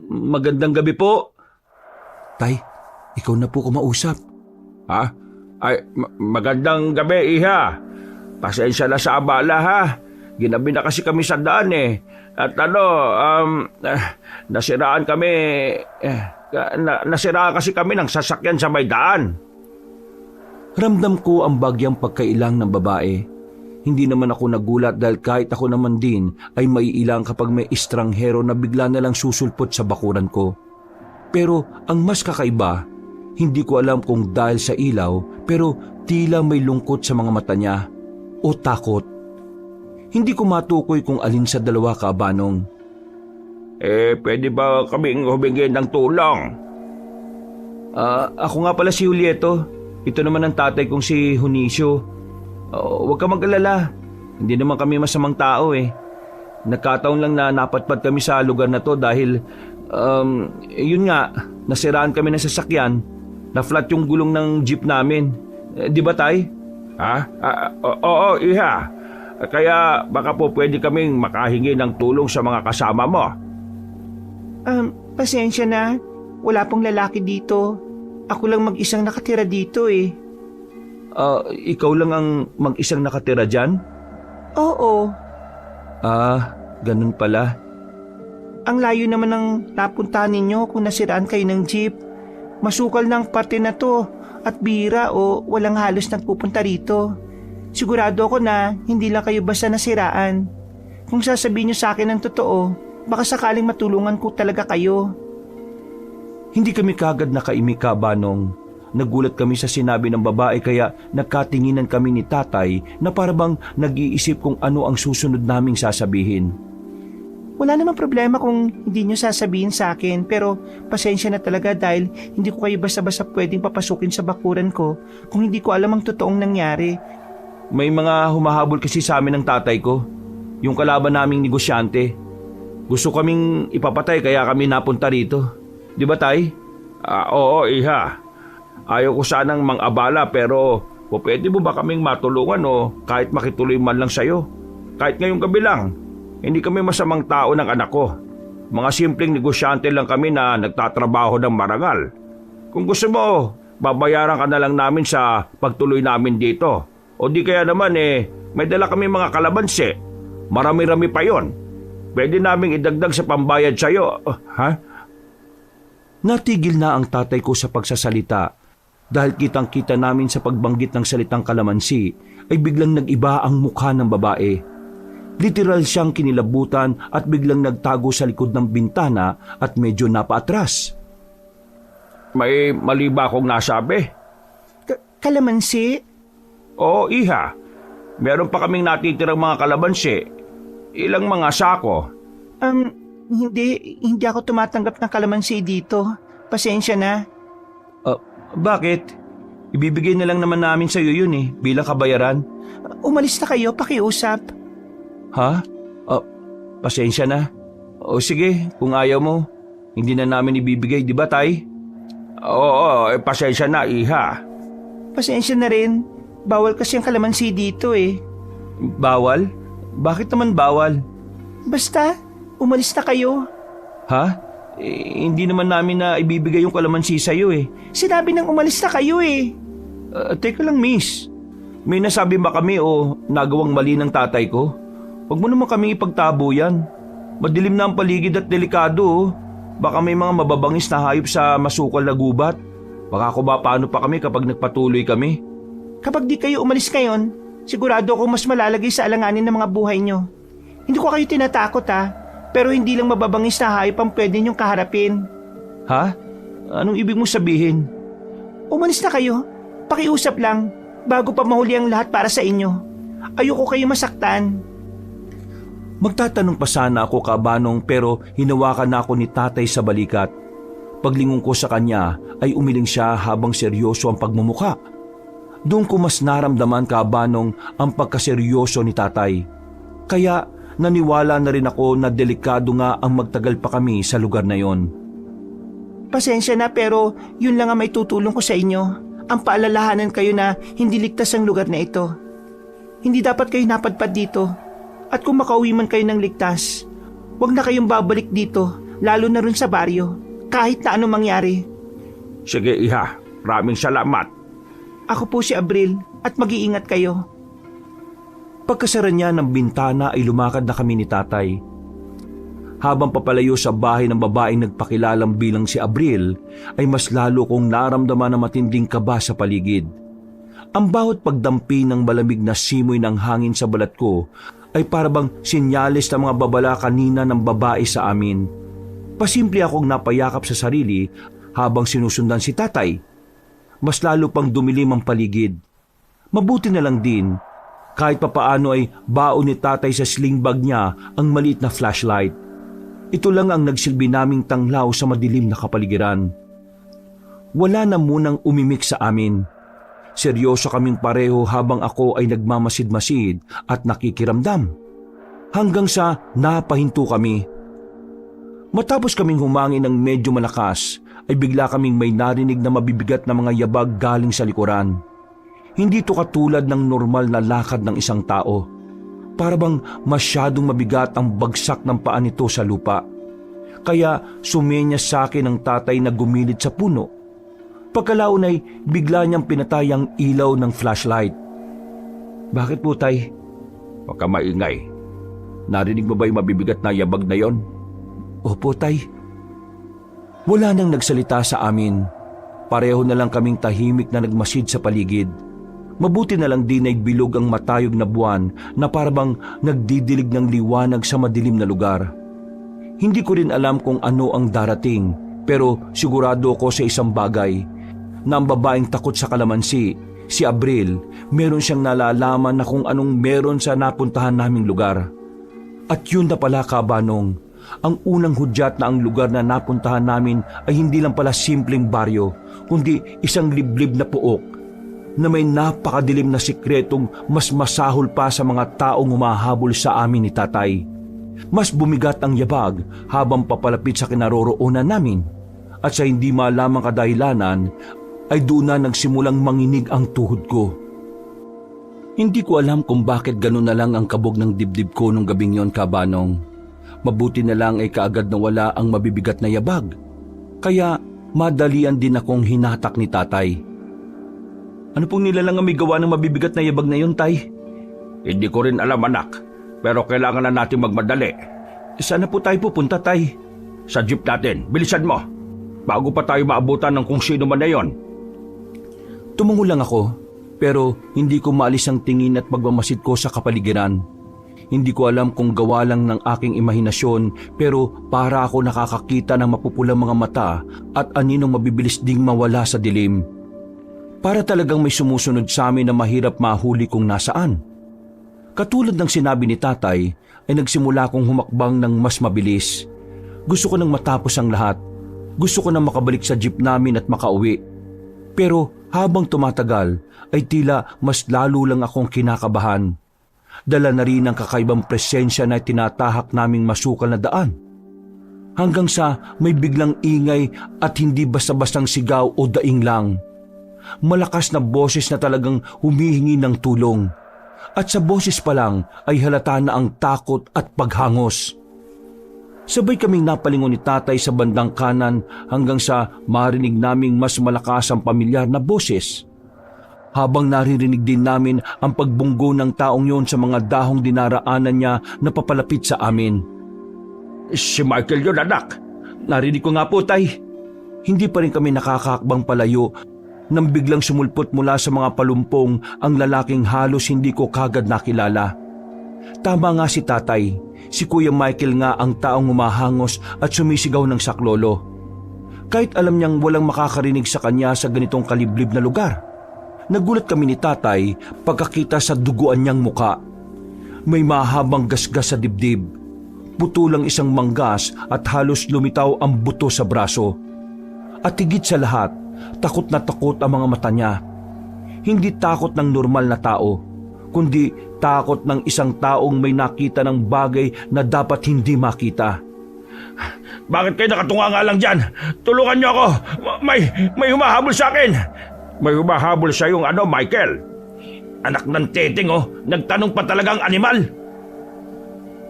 Magandang gabi po. Tay, ikaw na po kumausap. Ha? Ay, magandang gabi, iha. Pasensya na sa abala, ha? Ginabi na kasi kami sa daan At nasiraan kami, nasiraan kasi kami ng sasakyan sa may daan. Ramdam ko ang bagyang pagkailang ng babae. Hindi naman ako nagulat dahil kahit ako naman din ay maiilang kapag may estranghero na bigla na lang susulpot sa bakuran ko. Pero ang mas kakaiba, hindi ko alam kung dahil sa ilaw pero tila may lungkot sa mga mata niya o takot. Hindi ko matukoy kung alin sa dalawa, Kabanong. Pwede ba kaming humingi ng tulong? Ako nga pala si Julieto. Ito naman ang tatay kong si Junicio. Huwag ka mag-alala. Hindi naman kami masamang tao eh. Nagkataon lang na napatpat kami sa lugar na to dahil, yun nga, nasiraan kami ng sasakyan. Na-flat yung gulong ng jeep namin. Di ba, tay? Ha? Oo, iha. Kaya baka po pwede kaming makahingi ng tulong sa mga kasama mo. Pasensya na. Wala pong lalaki dito. Ako lang mag-isang nakatira dito eh. Ikaw lang ang mag-isang nakatira dyan? Oo. Ganun pala. Ang layo naman ng napuntahan ninyo kung nasiraan kayo ng jeep. Masukal ng parte na to at bihira o walang halos nagpupunta rito. Sigurado ako na hindi lang kayo basta nasiraan. Kung sasabihin niyo sa akin ng totoo, baka sakaling matulungan ko talaga kayo. Hindi kami kagad nakaimik, Banong. Nagulat kami sa sinabi ng babae kaya nagkatinginan kami ni tatay na parabang nag-iisip kung ano ang susunod naming sasabihin. Wala namang problema kung hindi niyo sasabihin sa akin, pero pasensya na talaga dahil hindi ko kayo basta-basta pwedeng papasukin sa bakuran ko kung hindi ko alam ang totoong nangyari. May mga humahabol kasi sa amin ng tatay ko. Yung kalaban naming negosyante. Gusto kaming ipapatay kaya kami napunta rito. Di ba, tay? Oo, iha. Ayaw ko sanang mang-abala pero pwede mo ba kaming matulungan o kahit makituloy man lang sa'yo? Kahit ngayong gabi lang. Hindi kami masamang tao ng anak ko. Mga simpleng negosyante lang kami na nagtatrabaho ng marangal. Kung gusto mo, babayaran ka na lang namin sa pagtuloy namin dito. O di kaya naman may dala kami mga kalabansi. Marami-rami pa yon. Pwede naming idagdag sa pambayad sa'yo. Ha? Natigil na ang tatay ko sa pagsasalita dahil kitang-kita namin sa pagbanggit ng salitang kalamansi ay biglang nag-iba ang mukha ng babae. Literal siyang kinilabutan at biglang nagtago sa likod ng bintana at medyo napaatras. May mali ba akong nasabi? Kalamansi? Oo, iha. Meron pa kaming natitirang mga kalabansi. Ilang mga sako. Hindi ako tumatanggap ng kalamansi dito. Pasensya na. Bakit? Ibibigay na lang naman namin sa iyo yun bilang kabayaran. Umalis na kayo, pakiusap. Ha? Pasensya na. O sige, kung ayaw mo, hindi na namin ibibigay, di ba, tay? Oo, pasensya na, iha. Pasensya na rin. Bawal kasi ang kalamansi dito eh. Bawal? Bakit naman bawal? Basta, umalis na kayo. Ha? Hindi naman namin na ibibigay yung kalamansi sa'yo Sinabi nang umalis na kayo eh. Teka lang, miss. May nasabi ba kami o nagawang mali ng tatay ko? Huwag mo naman kaming ipagtabo yan. Madilim na ang paligid at delikado. Baka may mga mababangis na hayop sa masukal na gubat. Baka kung paano pa kami kapag nagpatuloy kami. Kapag di kayo umalis ngayon, sigurado ako mas malalagay sa alanganin ng mga buhay nyo. Hindi ko kayo tinatakot pero hindi lang mababangis na hayop ang pwede nyong kaharapin. Ha? Anong ibig mo sabihin? Umalis na kayo. Pakiusap lang, bago pa mahuli ang lahat para sa inyo. Ayoko kayo masaktan. Magtatanong pa sana ako, Banong, pero hinawakan na ako ni tatay sa balikat. Paglingon ko sa kanya ay umiling siya habang seryoso ang pagmumukha. Doon ko mas naramdaman, Banong, ang pagkaseryoso ni tatay. Kaya naniwala na rin ako na delikado nga ang magtagal pa kami sa lugar na yon. Pasensya na pero yun lang ang may tutulong ko sa inyo. Ang paalalahanan kayo na hindi ligtas ang lugar na ito. Hindi dapat kayo napadpad dito. At kung makauwi man kayo ng ligtas, huwag na kayong babalik dito, lalo na rin sa baryo, kahit na anong mangyari. Sige, iha. Maraming salamat. Ako po si Abril at mag-iingat kayo. Pagkasara niya ng bintana ay lumakad na kami ni tatay. Habang papalayo sa bahay ng babaeng nagpakilalang bilang si Abril, ay mas lalo kong naramdaman na matinding kaba sa paligid. Ang bawat pagdampi ng malamig na simoy ng hangin sa balat ko ay parabang sinyalis ng mga babala kanina ng babae sa amin. Pasimple akong napayakap sa sarili habang sinusundan si tatay. Mas lalo pang dumilim ang paligid. Mabuti na lang din, kahit papaano ay baon ni tatay sa sling bag niya ang maliit na flashlight. Ito lang ang nagsilbi naming tanglaw sa madilim na kapaligiran. Wala na munang umimik sa amin. seryoso kaming pareho habang ako ay nagmamasid-masid at nakikiramdam. Hanggang sa napahinto kami. Matapos kaming humangin ng medyo malakas, ay bigla kaming may narinig na mabibigat na mga yabag galing sa likuran. Hindi ito katulad ng normal na lakad ng isang tao. Para bang masyadong mabigat ang bagsak ng paa nito sa lupa. Kaya sumenyas sa akin ang tatay na gumilid sa puno. Pagkalaon ay bigla niyang pinatay ang ilaw ng flashlight. Bakit po, tay? Huwag ka maingay. Narinig mo ba yung mabibigat na yabag na yon? Opo, tay. Wala nang nagsalita sa amin. Pareho na lang kaming tahimik na nagmasid sa paligid. Mabuti na lang din ay bilog ang matayog na buwan na parabang nagdidilig ng liwanag sa madilim na lugar. Hindi ko rin alam kung ano ang darating, pero sigurado ko sa isang bagay, na ang babaeng takot sa kalamansi, si Abril, meron siyang nalalaman na kung anong meron sa napuntahan naming lugar. At yun na pala, Kabanong, ang unang hudyat na ang lugar na napuntahan namin ay hindi lang pala simpleng baryo, kundi isang liblib na puok na may napakadilim na sikretong mas masahol pa sa mga taong humahabol sa amin ni tatay. Mas bumigat ang yabag habang papalapit sa kinaroroonan namin at sa hindi malamang kadahilanan ay doon na nagsimulang manginig ang tuhod ko. Hindi ko alam kung bakit ganun na lang ang kabog ng dibdib ko nung gabing yon, Kabanong. Mabuti na lang ay kaagad na wala ang mabibigat na yabag. Kaya madalian din akong hinatak ni tatay. Ano pong nilalang ang may gawa ng mabibigat na yabag na yon, tay? Hindi ko rin alam, anak. Pero kailangan na natin magmadali. Saan na po tayo pupunta, tay? Sa jeep natin, bilisan mo. Bago pa tayo maabutan ng kung sino man na yon. Tumungo lang ako. Pero hindi ko maalis ang tingin at pagmamasid ko sa kapaligiran. Hindi ko alam kung gawa lang ng aking imahinasyon, pero para ako nakakakita ng mapupulang mga mata at aninong mabibilis ding mawala sa dilim. Para talagang may sumusunod sa amin na mahirap mahuli kung nasaan. Katulad ng sinabi ni tatay, ay nagsimula akong humakbang ng mas mabilis. Gusto ko nang matapos ang lahat. Gusto ko nang makabalik sa jeep namin at makauwi. Pero habang tumatagal, ay tila mas lalo lang akong kinakabahan. Dala na rin ang kakaibang presensya na tinatahak naming masukal na daan. Hanggang sa may biglang ingay at hindi basta-bastang sigaw o daing lang. Malakas na boses na talagang humihingi ng tulong. At sa boses pa lang ay halata na ang takot at paghangos. Sabay kaming napalingon ni tatay sa bandang kanan hanggang sa marinig naming mas malakas ang pamilyar na boses. Habang naririnig din namin ang pagbunggo ng taong yon sa mga dahong dinaraanan niya na papalapit sa amin. Si Michael yun, anak. Narinig ko nga po, tay. Hindi pa rin kami nakakakbang palayo nang biglang sumulpot mula sa mga palumpong ang lalaking halos hindi ko kagad nakilala. Tama nga si tatay, si Kuya Michael nga ang taong humahangos at sumisigaw ng saklolo. Kahit alam niyang walang makakarinig sa kanya sa ganitong kaliblib na lugar. Nagulat kami ni tatay pagkakita sa duguan niyang muka. May mahabang gasgas sa dibdib, putulang isang manggas at halos lumitaw ang buto sa braso. At higit sa lahat, takot na takot ang mga mata niya. Hindi takot ng normal na tao, kundi takot ng isang taong may nakita ng bagay na dapat hindi makita. Bakit kayo nakatunga nga lang dyan? Tulungan niyo ako! May humahabol sa akin! May humahabol sa yung Michael. Anak ng teteng, nagtanong pa talagang animal.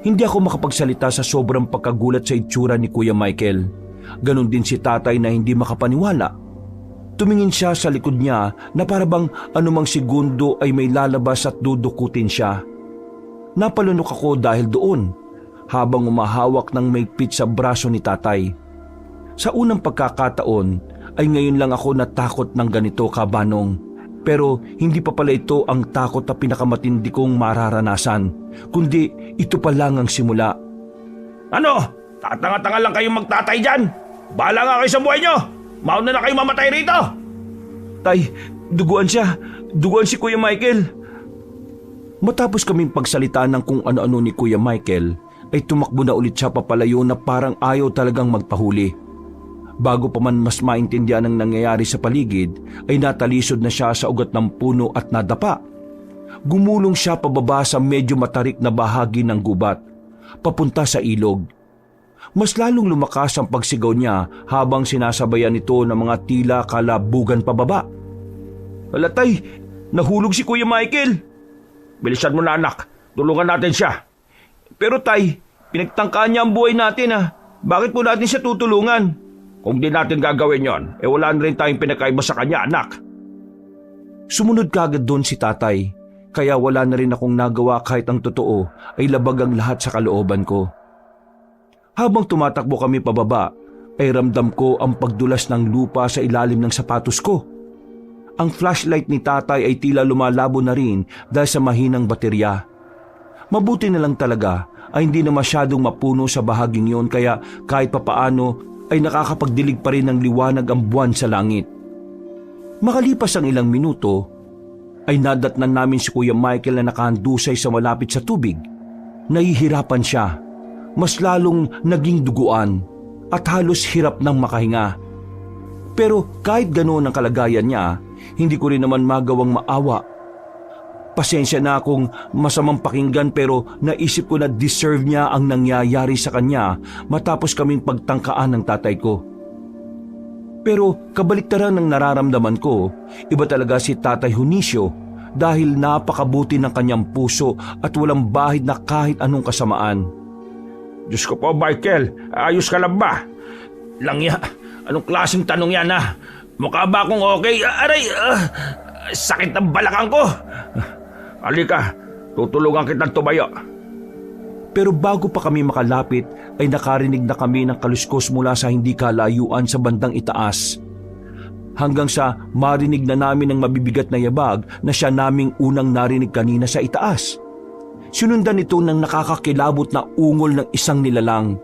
Hindi ako makapagsalita sa sobrang pagkagulat sa itsura ni Kuya Michael. Ganon din si tatay na hindi makapaniwala. Tumingin siya sa likod niya na parabang anumang segundo ay may lalabas at dudukutin siya. Napalunok ako dahil doon, habang umahawak ng maigpit sa braso ni tatay. Sa unang pagkakataon, ay ngayon lang ako natakot ng ganito, Kabanong. Pero hindi pa pala ito ang takot na pinakamatindi kong mararanasan, kundi ito pa lang ang simula. Ano? Tatanga-tanga lang kayong magtatay dyan? Bahala nga kayo sa buhay nyo! Mauna na kayo mamatay rito! Tay, duguan siya. Duguan si Kuya Michael. Matapos kaming pagsalitaan ng kung ano-ano ni Kuya Michael, ay tumakbo na ulit siya papalayo na parang ayaw talagang magpahuli. Bago pa man mas maintindihan ang nangyayari sa paligid, ay natalisod na siya sa ugat ng puno at nadapa. Gumulong siya pababa sa medyo matarik na bahagi ng gubat, papunta sa ilog. Mas lalong lumakas ang pagsigaw niya habang sinasabayan nito ng mga tila kalabugan pababa. Alatay, nahulog si Kuya Michael. Bilisan mo na anak, tulungan natin siya. Pero tay, pinagtangkaan niya ang buhay natin Bakit po natin siya tutulungan? Kung di natin gagawin yon, wala na rin tayong pinakaiba sa kanya, anak. Sumunod kagad doon si tatay, kaya wala na rin akong nagawa kahit ang totoo ay labag ang lahat sa kalooban ko. Habang tumatakbo kami pababa, ay ramdam ko ang pagdulas ng lupa sa ilalim ng sapatos ko. Ang flashlight ni tatay ay tila lumalabo na rin dahil sa mahinang baterya. Mabuti na lang talaga ay hindi na masyadong mapuno sa bahaging yon kaya kahit papaano ay nakakapagdilig pa rin ng liwanag ang buwan sa langit. Makalipas ang ilang minuto, ay nadatnan namin si Kuya Michael na nakahandusay sa malapit sa tubig. Nahihirapan siya, mas lalong naging duguan at halos hirap ng makahinga. Pero kahit ganoon ang kalagayan niya, hindi ko rin naman magawang maawa. Pasensya na akong masamang pakinggan pero naisip ko na deserve niya ang nangyayari sa kanya matapos kaming pagtangkaan ng tatay ko. Pero kabaliktaran ng nararamdaman ko, iba talaga si Tatay Junicio dahil napakabuti ng kanyang puso at walang bahid na kahit anong kasamaan. Diyos ko po, Michael, ayos ka lang ba? Langya, anong klaseng tanong yan Mukha ba akong okay? Aray, sakit ng balakang ko. Halika, tutulungan kitang tumayo. Pero bago pa kami makalapit ay nakarinig na kami ng kaluskos mula sa hindi kalayuan sa bandang itaas. Hanggang sa marinig na namin ang mabibigat na yabag na siya naming unang narinig kanina sa itaas. Sinundan ito ng nakakakilabot na ungol ng isang nilalang.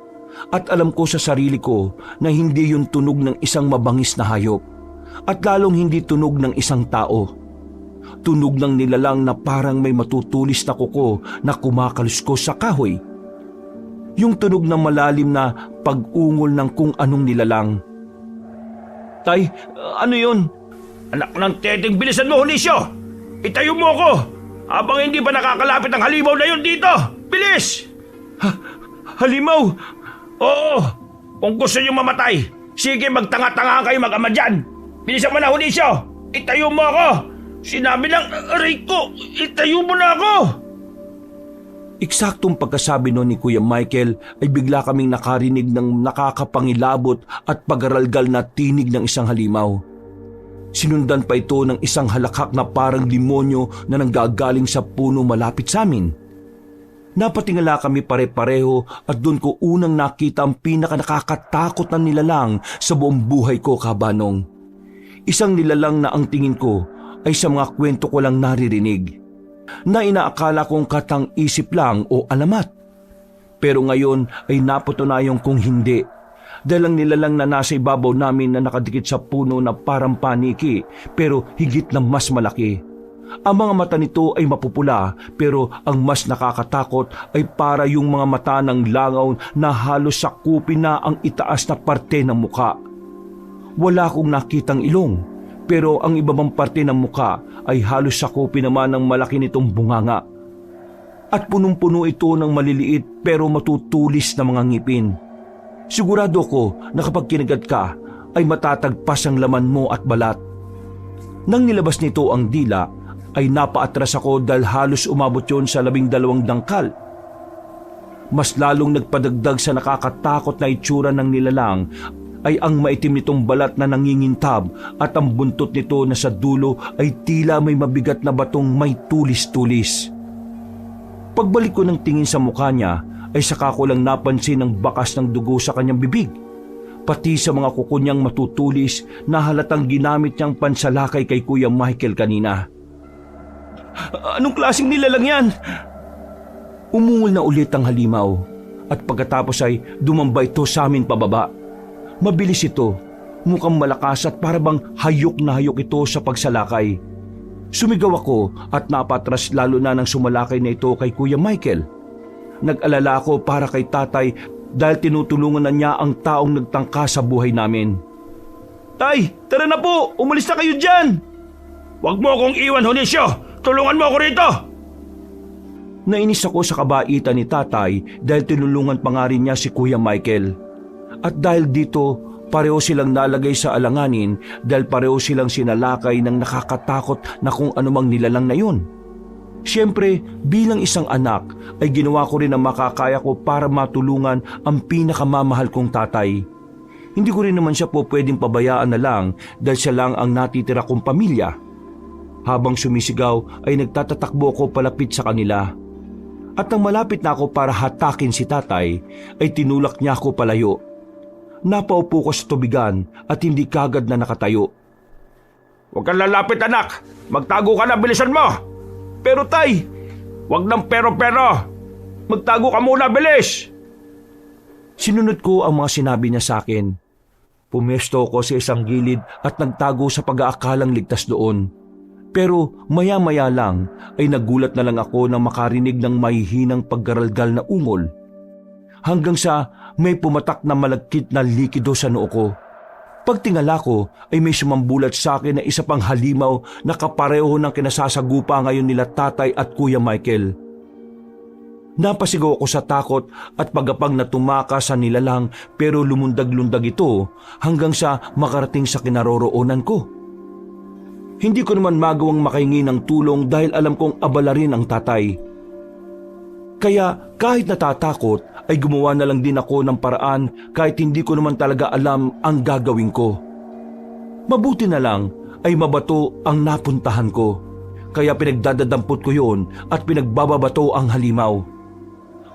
At alam ko sa sarili ko na hindi yun tunog ng isang mabangis na hayop. At lalong hindi tunog ng isang tao. Tunog ng nilalang na parang may matutulis na kuko na kumakaluskos sa kahoy. Yung tunog ng malalim na pag-ungol ng kung anong nilalang. Tay, ano yun? Anak ng teteng, bilisan mo, Junicio! Itayo mo ako! Habang hindi pa nakakalapit ang halimaw na yun dito! Bilis! Halimaw! Oo! Kung gusto niyo mamatay, sige magtanga-tanga kayo mag-ama dyan! Bilisan mo na, Junicio! Itayo mo ako! Sinabi lang, aray ko, itayo mo na ako! Eksaktong pagkasabi noon ni Kuya Michael ay bigla kaming nakarinig ng nakakapangilabot at pagaralgal na tinig ng isang halimaw. Sinundan pa ito ng isang halakhak na parang demonyo na nanggagaling sa puno malapit sa amin. Napatingala kami pare-pareho at doon ko unang nakita ang pinaka-nakakatakot na nilalang sa buong buhay ko, kabanong. Isang nilalang na ang tingin ko ay sa mga kwento ko lang naririnig, na inaakala kong katang-isip lang o alamat. Pero ngayon ay napatunayang kung hindi, dahil ang nilalang na nasa ibabaw namin na nakadikit sa puno na parang paniki pero higit na mas malaki. Ang mga mata nito ay mapupula pero ang mas nakakatakot ay para yung mga mata ng langaw na halos sakupin na ang itaas na parte ng muka. Wala akong nakitang ilong. Pero ang iba pang parte ng muka ay halos sakupin naman ng malaki nitong bunganga. At punong-puno ito ng maliliit pero matutulis na mga ngipin. Sigurado ko na kapag kinagat ka ay matatagpas ang laman mo at balat. Nang nilabas nito ang dila ay napaatras ako dahil halos umabot yon sa 12 dangkal. Mas lalong nagpadagdag sa nakakatakot na itsura ng nilalang ay ang maitim nitong balat na nangingintab at ang buntot nito na sa dulo ay tila may mabigat na batong may tulis-tulis. Pagbalik ko ng tingin sa mukha niya ay saka ko lang napansin ang bakas ng dugo sa kanyang bibig. Pati sa mga kuko niyang matutulis na halatang ginamit niyang pansalakay kay Kuya Michael kanina. Anong klaseng nilalang yan? Umungol na ulit ang halimaw at pagkatapos ay dumamba ito sa amin pababa. Mabilis ito, mukhang malakas at parabang hayok na hayok ito sa pagsalakay. Sumigaw ako at napatras lalo na nang sumalakay na ito kay Kuya Michael. Nag-alala ako para kay tatay dahil tinutulungan na niya ang taong nagtangka sa buhay namin. Tay, tara na po! Umalis na kayo dyan! Huwag mo akong iwan, Honisio! Tulungan mo ako rito! Nainis ako sa kabaitan ni tatay dahil tinulungan pa nga rin niya si Kuya Michael. At dahil dito, pareho silang nalagay sa alanganin dahil pareho silang sinalakay ng nakakatakot na kung anumang nilalang na yun. Siyempre, bilang isang anak ay ginawa ko rin ang makakaya ko para matulungan ang pinakamamahal kong tatay. Hindi ko rin naman siya po pwedeng pabayaan na lang dahil siya lang ang natitira kong pamilya. Habang sumisigaw ay nagtatatakbo ko palapit sa kanila. At nang malapit na ako para hatakin si tatay ay tinulak niya ako palayo. Napaupo ko sa tubigan at hindi kagad na nakatayo. Huwag kang lalapit, anak! Magtago ka na, bilisan mo! Pero tay! Huwag ng pero-pero! Magtago ka muna, bilis! Sinunod ko ang mga sinabi niya sa akin. Pumesto ko sa isang gilid at nagtago sa pag-aakalang ligtas doon. Pero maya-maya lang ay nagulat na lang ako nang makarinig ng mahihinang paggaralgal na ungol. Hanggang sa may pumatak na malagkit na likido sa noo ko. Pagtingala ko ay may sumambulat sa akin na isa pang halimaw na kapareho ng kinasasagupa ngayon nila tatay at Kuya Michael. Napasigaw ako sa takot at pagapang na tumakas sa nilalang pero lumundag-lundag ito hanggang sa makarating sa kinaroroonan ko. Hindi ko naman magawang makahingi ng tulong dahil alam kong abala rin ang tatay. Kaya kahit natatakot ay gumawa na lang din ako ng paraan kahit hindi ko naman talaga alam ang gagawin ko. Mabuti na lang ay mabato ang napuntahan ko. Kaya pinagdadadampot ko yon at pinagbababato ang halimaw.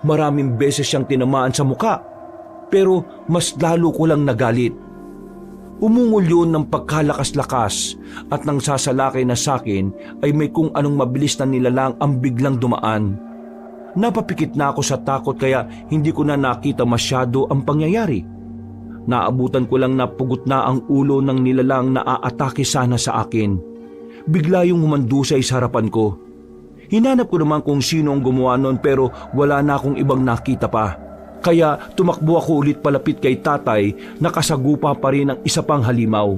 Maraming beses siyang tinamaan sa muka pero mas lalo ko lang nagalit. Umungol yun ng pagkalakas-lakas at nang sasalakay na sakin ay may kung anong mabilis na nilalang ang biglang dumaan. Napapikit na ako sa takot kaya hindi ko na nakita masyado ang pangyayari. Naabutan ko lang na pugot na ang ulo ng nilalang na aatake sana sa akin. Bigla yung humandusay sa harapan ko. Hinanap ko naman kung sino ang gumawa nun pero wala na akong ibang nakita pa. Kaya tumakbo ako ulit palapit kay tatay na kasagupa pa rin ang isa pang halimaw.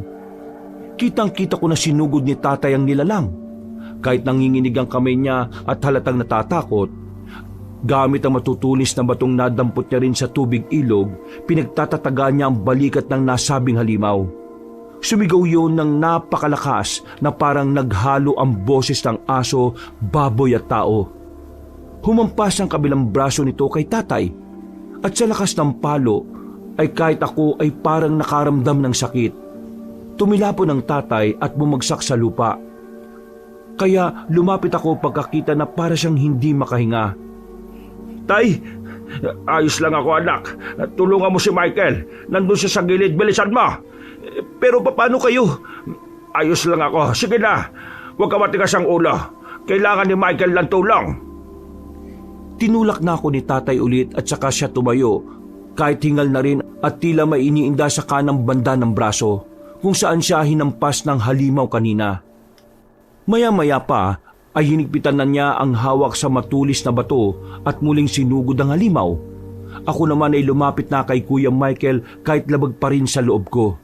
Kitang-kita ko na sinugod ni tatay ang nilalang. Kahit nanginginig ang kamay niya at halatang natatakot, gamit ang matutulis na batong nadampot niya rin sa tubig ilog, pinagtatataga niya ang balikat ng nasabing halimaw. Sumigaw yun ng napakalakas na parang naghalo ang boses ng aso, baboy at tao. Humampas ang kabilang braso nito kay tatay. At sa lakas ng palo ay kahit ako ay parang nakaramdam ng sakit. Tumilapon ang tatay at bumagsak sa lupa. Kaya lumapit ako pagkakita na para siyang hindi makahinga. Tay, ayos lang ako, anak. Tulungan mo si Michael. Nandun siya sa gilid, bilisan mo. Pero paano kayo? Ayos lang ako. Sige na, huwag ka matigas ang ulo. Kailangan ni Michael ng tulong. Tinulak na ako ni tatay ulit at saka siya tumayo, kahit hingal na rin at tila may iniinda sa kanang banda ng braso, kung saan siya hinampas ng halimaw kanina. Maya-maya pa ay hinigpitan na niya ang hawak sa matulis na bato at muling sinugod ang halimaw. Ako naman ay lumapit na kay Kuya Michael kahit labag pa rin sa loob ko.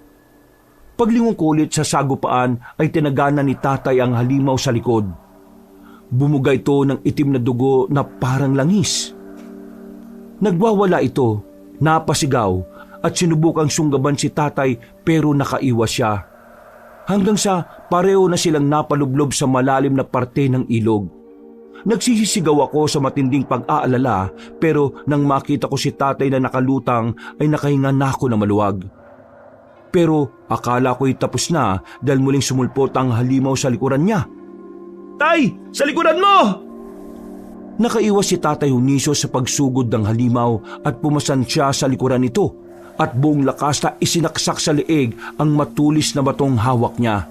Paglingon ko ulit sa sagupaan ay tinagana ni tatay ang halimaw sa likod. Bumuga ito ng itim na dugo na parang langis. Nagwawala ito, napasigaw at sinubukang sunggaban si tatay pero nakaiwas siya. Hanggang sa pareho na silang napalublob sa malalim na parte ng ilog. Nagsisisigaw ako sa matinding pag-aalala pero nang makita ko si tatay na nakalutang ay nakahinga na ako na maluwag. Pero akala ko'y tapos na dahil muling sumulpot ang halimaw sa likuran niya. Tay, sa likuran mo! Nakaiwas si Tatay Hunisio sa pagsugod ng halimaw at pumasan siya sa likuran nito at buong lakas na isinaksak sa leeg ang matulis na batong hawak niya.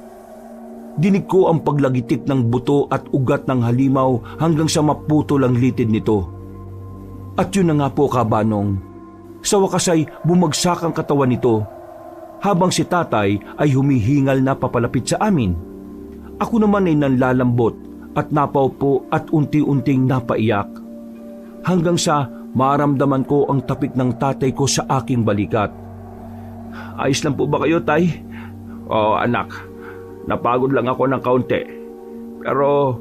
Dinig ko ang paglagitik ng buto at ugat ng halimaw hanggang sa maputol ang litid nito. At yun na nga po, kabanong. Sa wakas ay bumagsak ang katawan nito habang si tatay ay humihingal na papalapit sa amin. Ako naman ay nanlalambot at napaupo at unti-unting napaiyak. Hanggang sa maramdaman ko ang tapik ng tatay ko sa aking balikat. Ayos lang po ba kayo, Tay? Oo, anak. Napagod lang ako ng kaunti. Pero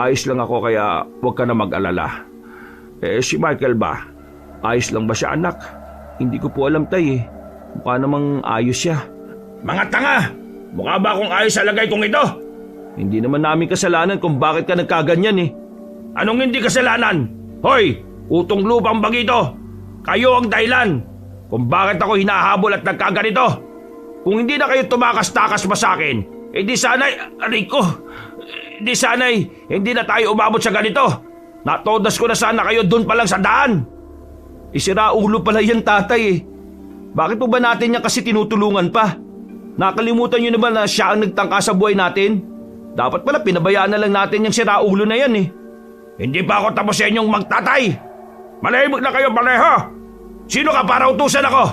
ayos lang ako kaya huwag ka na mag-alala. Si Michael ba? Ayos lang ba siya, anak? Hindi ko po alam, Tay. Mukha namang ayos siya. Mga tanga! Mukha ba akong ayos sa lagay kong ito? Hindi naman namin kasalanan kung bakit ka nagkaganyan eh. Anong hindi kasalanan? Hoy! Utong lupang bagito! Kayo ang dahilan kung bakit ako hinahabol at nagkaganito. Kung hindi na kayo tumakas-takas pa sa akin, di sana'y, Rico, di sana'y hindi na tayo umabot sa ganito. Natodas ko na sana kayo doon pa lang sa daan. Isira ulo pala yan, tatay eh. Bakit po ba natin niya kasi tinutulungan pa? Nakalimutan niyo na ba na siya ang nagtangka sa buhay natin? Dapat pala pinabayaan na lang natin yung sira ulo na yan eh. Hindi pa ako tapos sa inyong magtatay. Malahimik na kayo pareho. Sino ka para utusan ako?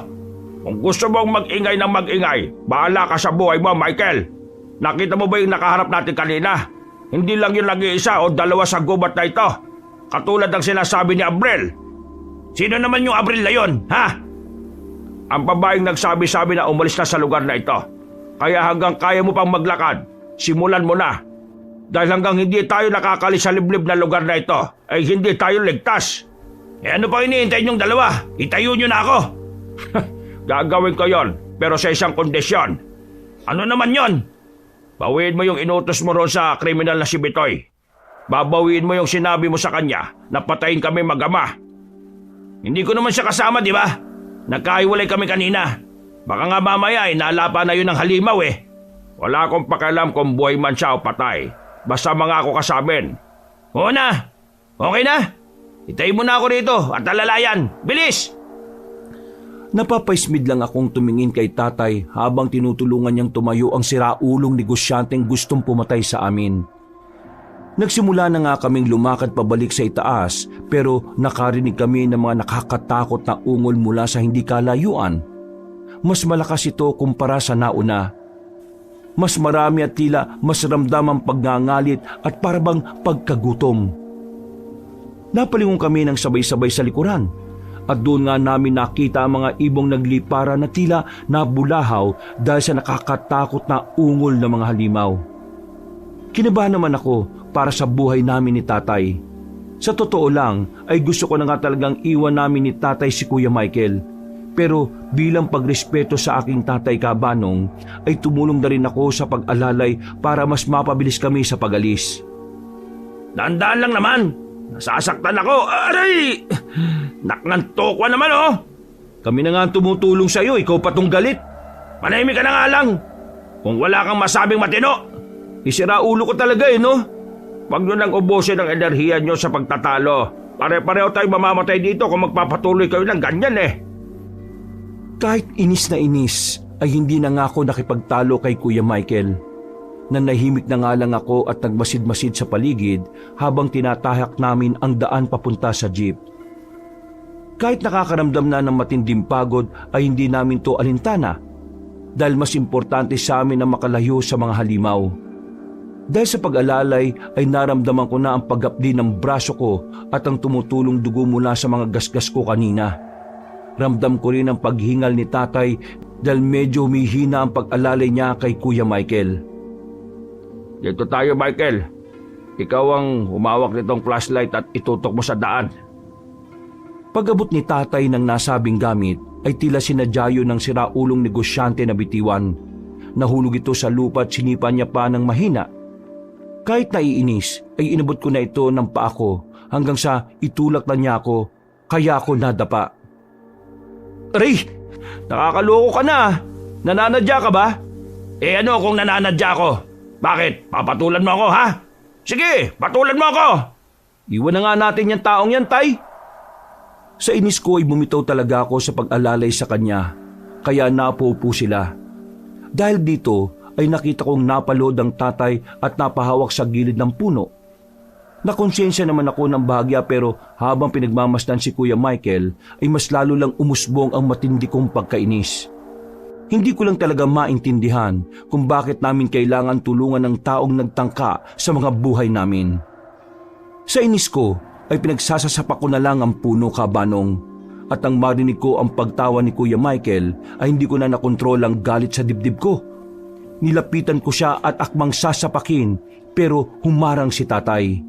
Kung gusto mong mag-ingay ng mag-ingay, bahala ka sa buhay mo, Michael. Nakita mo ba yung nakaharap natin kanina? Hindi lang yung nag-iisa o dalawa sa gubat na ito. Katulad ng sinasabi ni Abril. Sino naman yung Abril na yun, ha? Ang babaeng nagsabi-sabi na umalis na sa lugar na ito. Kaya hanggang kaya mo pang maglakad, simulan mo na. Dahil hanggang hindi tayo nakakalis sa liblib na lugar na ito, ay hindi tayo ligtas. Ano pa hinihintay niyong dalawa? Itayo niyo na ako. Gagawin ko yon, pero sa isang kondisyon. Ano naman yon? Bawiin mo yung inutos mo roon sa kriminal na si Bitoy. Babawiin mo yung sinabi mo sa kanya na patayin kami mag-ama. Hindi ko naman siya kasama, di ba? Nagkahiwalay kami kanina. Baka nga mamaya ay nalapa na yun ng halimaw eh. Wala akong pakialam kung buhay man siya o patay. Basta mga ako kasamin. Oo na. Okay na. Itayin mo na ako rito at alalayan. Bilis! Napapaismid lang akong tumingin kay tatay habang tinutulungan niyang tumayo ang siraulong negosyanteng gustong pumatay sa amin. Nagsimula na nga kaming lumakad pabalik sa itaas pero nakarinig kami ng mga nakakatakot na ungol mula sa hindi kalayuan. Mas malakas ito kumpara sa nauna. Mas marami at tila mas ramdam ang pagngangalit at parabang pagkagutom. Napalingon kami ng sabay-sabay sa likuran at doon nga namin nakita ang mga ibong naglipara na tila nabulahaw dahil sa nakakatakot na ungol ng mga halimaw. Kinabahan naman ako para sa buhay namin ni tatay. Sa totoo lang ay gusto ko na nga talagang iwan namin ni tatay si Kuya Michael. Pero bilang pagrespeto sa aking tatay Kabanong ay tumulong na rin ako sa pag-alalay para mas mapabilis kami sa pag-alis. Dahan-dahan lang naman. Nasasaktan ako. Aray! Naknantok naman oh. Kami na nga ang tumutulong sa iyo, ikaw pa tong galit. Manahimik ka na nga lang. Kung wala kang masabing matino. Isira ulo ko talaga eh, no? Huwag nyo nang ubusin ang enerhiya nyo sa pagtatalo. Pare-pareho tayo mamamatay dito kung magpapatuloy kayo ng ganyan eh. Kahit inis na inis, ay hindi na nga ako nakipagtalo kay Kuya Michael. Nanahimik na nga lang ako at nagmasid-masid sa paligid habang tinatahak namin ang daan papunta sa jeep. Kahit nakakaramdam na ng matinding pagod ay hindi namin to alintana dahil mas importante sa amin na makalayo sa mga halimaw. Dahil sa pag-alalay ay naramdaman ko na ang pag-apdi ng braso ko at ang tumutulong dugo mula sa mga gasgas ko kanina. Ramdam ko rin ang paghingal ni tatay dahil medyo humihina ang pag-alalay niya kay Kuya Michael. Dito tayo, Michael. Ikaw ang humawak nitong flashlight at itutok mo sa daan. Pag-abot ni tatay ng nasabing gamit ay tila sinadyayo ng siraulong negosyante na bitiwan. Nahulog ito sa lupa at sinipa niya pa ng mahina. Kahit naiinis ay inabot ko na ito ng paa ko hanggang sa itulak na niya ako kaya ako nadapa. Aray! Nakakaloko ka na. Nananadya ka ba? Ano kung nananadya ako? Bakit? Papatulan mo ako, ha? Sige, patulan mo ako! Iwan na nga natin yung taong yan, tay. Sa inis ko ay bumitaw talaga ako sa pag-alalay sa kanya, kaya napaupo sila. Dahil dito ay nakita kong napalood ang tatay at napahawak sa gilid ng puno. Nakonsensya naman ako ng bahagya pero habang pinagmamasdan si Kuya Michael ay mas lalo lang umusbong ang matindi kong pagkainis. Hindi ko lang talaga maintindihan kung bakit namin kailangan tulungan ng taong nagtangka sa mga buhay namin. Sa inis ko ay pinagsasasapak ko na lang ang puno, kabanong. At nang marinig ko ang pagtawa ni Kuya Michael ay hindi ko na nakontrol ang galit sa dibdib ko. Nilapitan ko siya at akmang sasapakin pero humarang si tatay.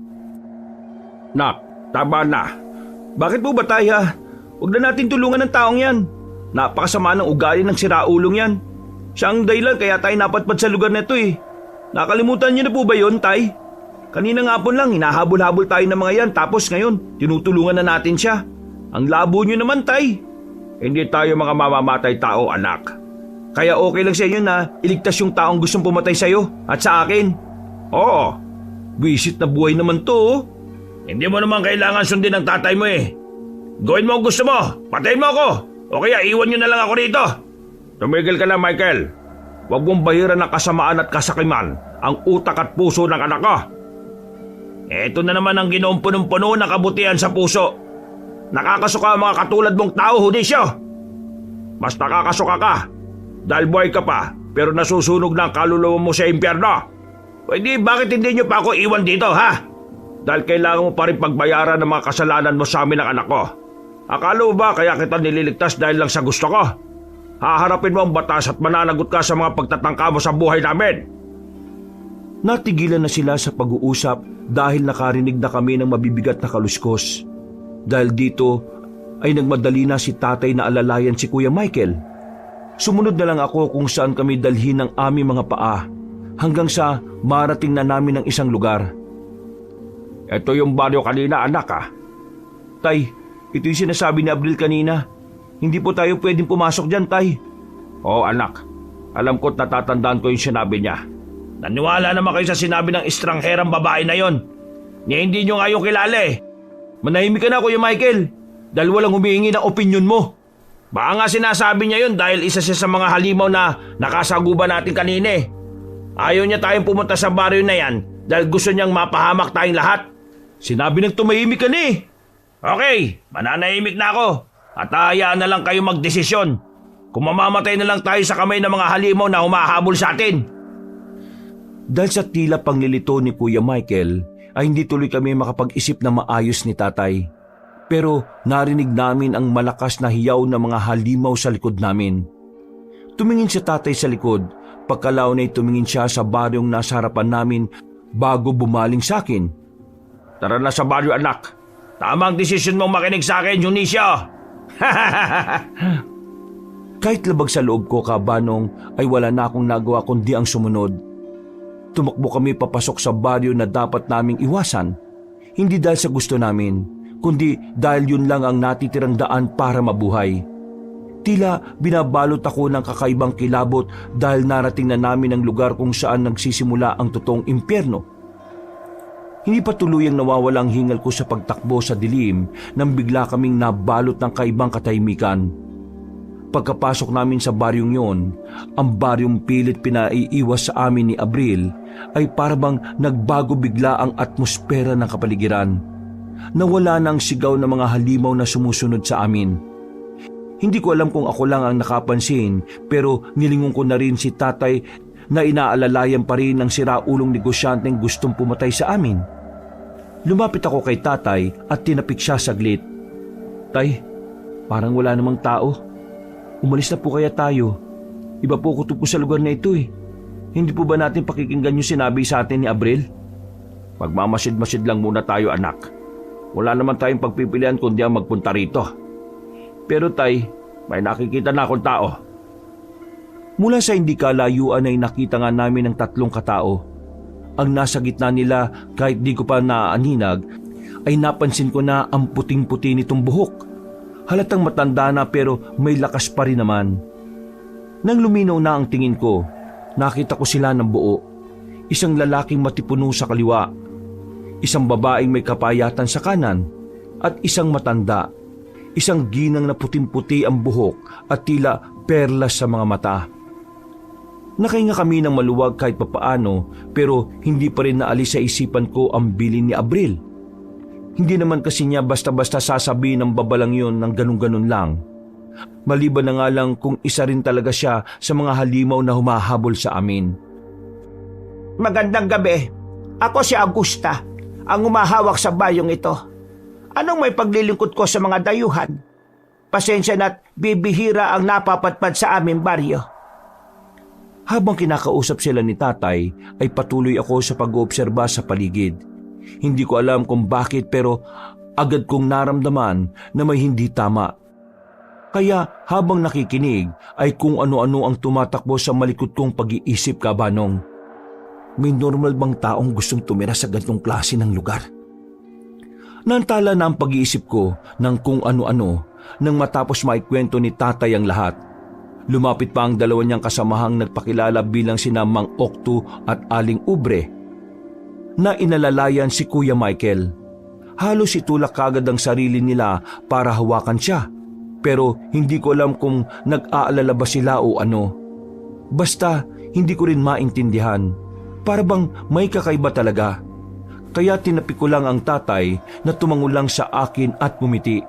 Nak, tama na. Bakit po ba tay ha? Huwag na natin tulungan ng taong yan. Napakasama ng ugali ng siraulong yan. Siya ang dahilan kaya tayo napatpad sa lugar na ito eh. Nakalimutan niyo na po ba yun, tay? Kanina nga po lang, hinahabol-habol tayo ng mga yan tapos ngayon, tinutulungan na natin siya. Ang labo niyo naman, tay. Hindi tayo mga mamamatay tao, anak. Kaya okay lang sa inyo na iligtas yung taong gustong pumatay sa'yo at sa akin. Oo, Wisit na buhay naman to, oh. hindi mo naman kailangan sundin ang tatay mo eh. Gawin mo ang gusto mo, patayin mo ako. O kaya iwan nyo na lang ako rito. Tumigil ka na, Michael. Huwag mong bahiran ng kasamaan at kasakiman ang utak at puso ng anak ko. Eto na naman ang ginoong punong-puno ng kabutihan sa puso. Nakakasuka ang mga katulad mong tao, Judisyo. Mas nakakasuka ka dahil buhay ka pa pero nasusunog na ang kaluluwa mo sa impyerno. Pwede bakit hindi nyo pa ako iwan dito, ha? Dahil kailangan mo pa rin pagbayaran ng mga kasalanan mo sa amin ng anak ko. Akala mo ba kaya kita nililigtas dahil lang sa gusto ko? Haharapin mo ang batas at mananagot ka sa mga pagtatangka mo sa buhay namin. Natigilan na sila sa pag-uusap dahil nakarinig na kami ng mabibigat na kaluskos. Dahil dito ay nagmadali na si tatay na alalayan si Kuya Michael. Sumunod na lang ako kung saan kami dalhin ng aming mga paa hanggang sa marating na namin ang isang lugar. Ito yung baryo kanina, anak, ha? Tay, ito yung sinasabi ni Abril kanina. Hindi po tayo pwedeng pumasok dyan, tay. Oo, anak. Alam ko't natatandaan ko yung sinabi niya. Naniwala naman kayo sa sinabi ng estrangherang babae na yon. Niya hindi nyo nga yung kilala eh. Manahimik ka na, Kuya Michael, dahil walang humihingi ng opinyon mo. Baka nga sinasabi niya yon dahil isa siya sa mga halimaw na nakasaguban natin kanina eh. Ayaw niya tayong pumunta sa baryo na yan dahil gusto niyang mapahamak tayong lahat. Sinabi ng tumahimik ka na eh. Okay, mananahimik na ako. At hayaan na lang kayo magdesisyon kung mamamatay na lang tayo sa kamay ng mga halimaw na humahabol sa atin. Dahil sa tila panglilito ni Kuya Michael, ay hindi tuloy kami makapag-isip na maayos ni tatay. Pero narinig namin ang malakas na hiyaw ng mga halimaw sa likod namin. Tumingin si tatay sa likod, pagkalaw na tumingin siya sa baryong nasa harapan namin bago bumaling sa akin. Tara na sa baryo, anak. Tamang desisyon mong makinig sa akin, Junicio. Kahit labag sa loob ko, kabanong, ay wala na akong nagawa kundi ang sumunod. Tumakbo kami papasok sa baryo na dapat naming iwasan. Hindi dahil sa gusto namin, kundi dahil yun lang ang natitirang daan para mabuhay. Tila binabalot ako ng kakaibang kilabot dahil narating na namin ang lugar kung saan nagsisimula ang totoong impyerno. Hindi pa tuluyang nawawala ang hingal ko sa pagtakbo sa dilim nang bigla kaming nabalot ng kaibang katahimikan. Pagkapasok namin sa baryong yon, ang baryong pilit pinaiiwas sa amin ni Abril ay parabang nagbago bigla ang atmosfera ng kapaligiran. Nawala na ang sigaw ng mga halimaw na sumusunod sa amin. Hindi ko alam kung ako lang ang nakapansin pero nilingon ko na rin si tatay na inaalalayan pa rin ng siraulong negosyanteng gustong pumatay sa amin. Lumapit ako kay tatay at tinapik siya saglit. Tay, parang wala namang tao. Umalis na po kaya tayo. Iba po ko po sa lugar na ito eh. Hindi po ba natin pakikinggan yung sinabi sa atin ni Abril? Magmamasid-masid lang muna tayo, anak. Wala naman tayong pagpipilian kundi ang magpunta rito. Pero tay, may nakikita na akong tao. Mula sa hindi kalayuan ay nakita nga namin ang 3 katao. Ang nasa gitna nila kahit di ko pa naaninag ay napansin ko na ang puting-puti nitong buhok. Halatang matanda na pero may lakas pa rin naman. Nang luminaw na ang tingin ko, nakita ko sila ng buo. Isang lalaking matipuno sa kaliwa, isang babaeng may kapayatan sa kanan, at isang matanda. Isang ginang na puting-puti ang buhok at tila perlas sa mga mata. Nakahinga kami ng maluwag kahit papaano pero hindi pa rin naalis sa isipan ko ang bilin ni Abril. Hindi naman kasi niya basta-basta sasabihin ng babalang yon ng ganun-ganun lang. Maliban na nga lang kung isa rin talaga siya sa mga halimaw na humahabol sa amin. Magandang gabi. Ako si Augusta, ang humahawak sa bayong ito. Anong may paglilingkod ko sa mga dayuhan? Pasensya na't bibihira ang napapatpad sa aming baryo. Habang kinakausap sila ni tatay, ay patuloy ako sa pag-oobserba sa paligid. Hindi ko alam kung bakit pero agad kong naramdaman na may hindi tama. Kaya habang nakikinig ay kung ano-ano ang tumatakbo sa malikot kong pag-iisip, Kabanong. May normal bang taong gustong tumira sa ganitong klase ng lugar? Nantala na ang pag-iisip ko ng kung ano-ano nang matapos maikwento ni tatay ang lahat. Lumapit pa ang dalawa niyang kasamahang nagpakilala bilang sina Mang Oktu at Aling Ubre na inalalayan si Kuya Michael. Halos itulak kagad ang sarili nila para hawakan siya. Pero hindi ko alam kung nag-aalala ba sila o ano. Basta hindi ko rin maintindihan. Para bang may kakaiba talaga. Kaya tinapi ko lang ang tatay na tumango lang sa akin at bumiti.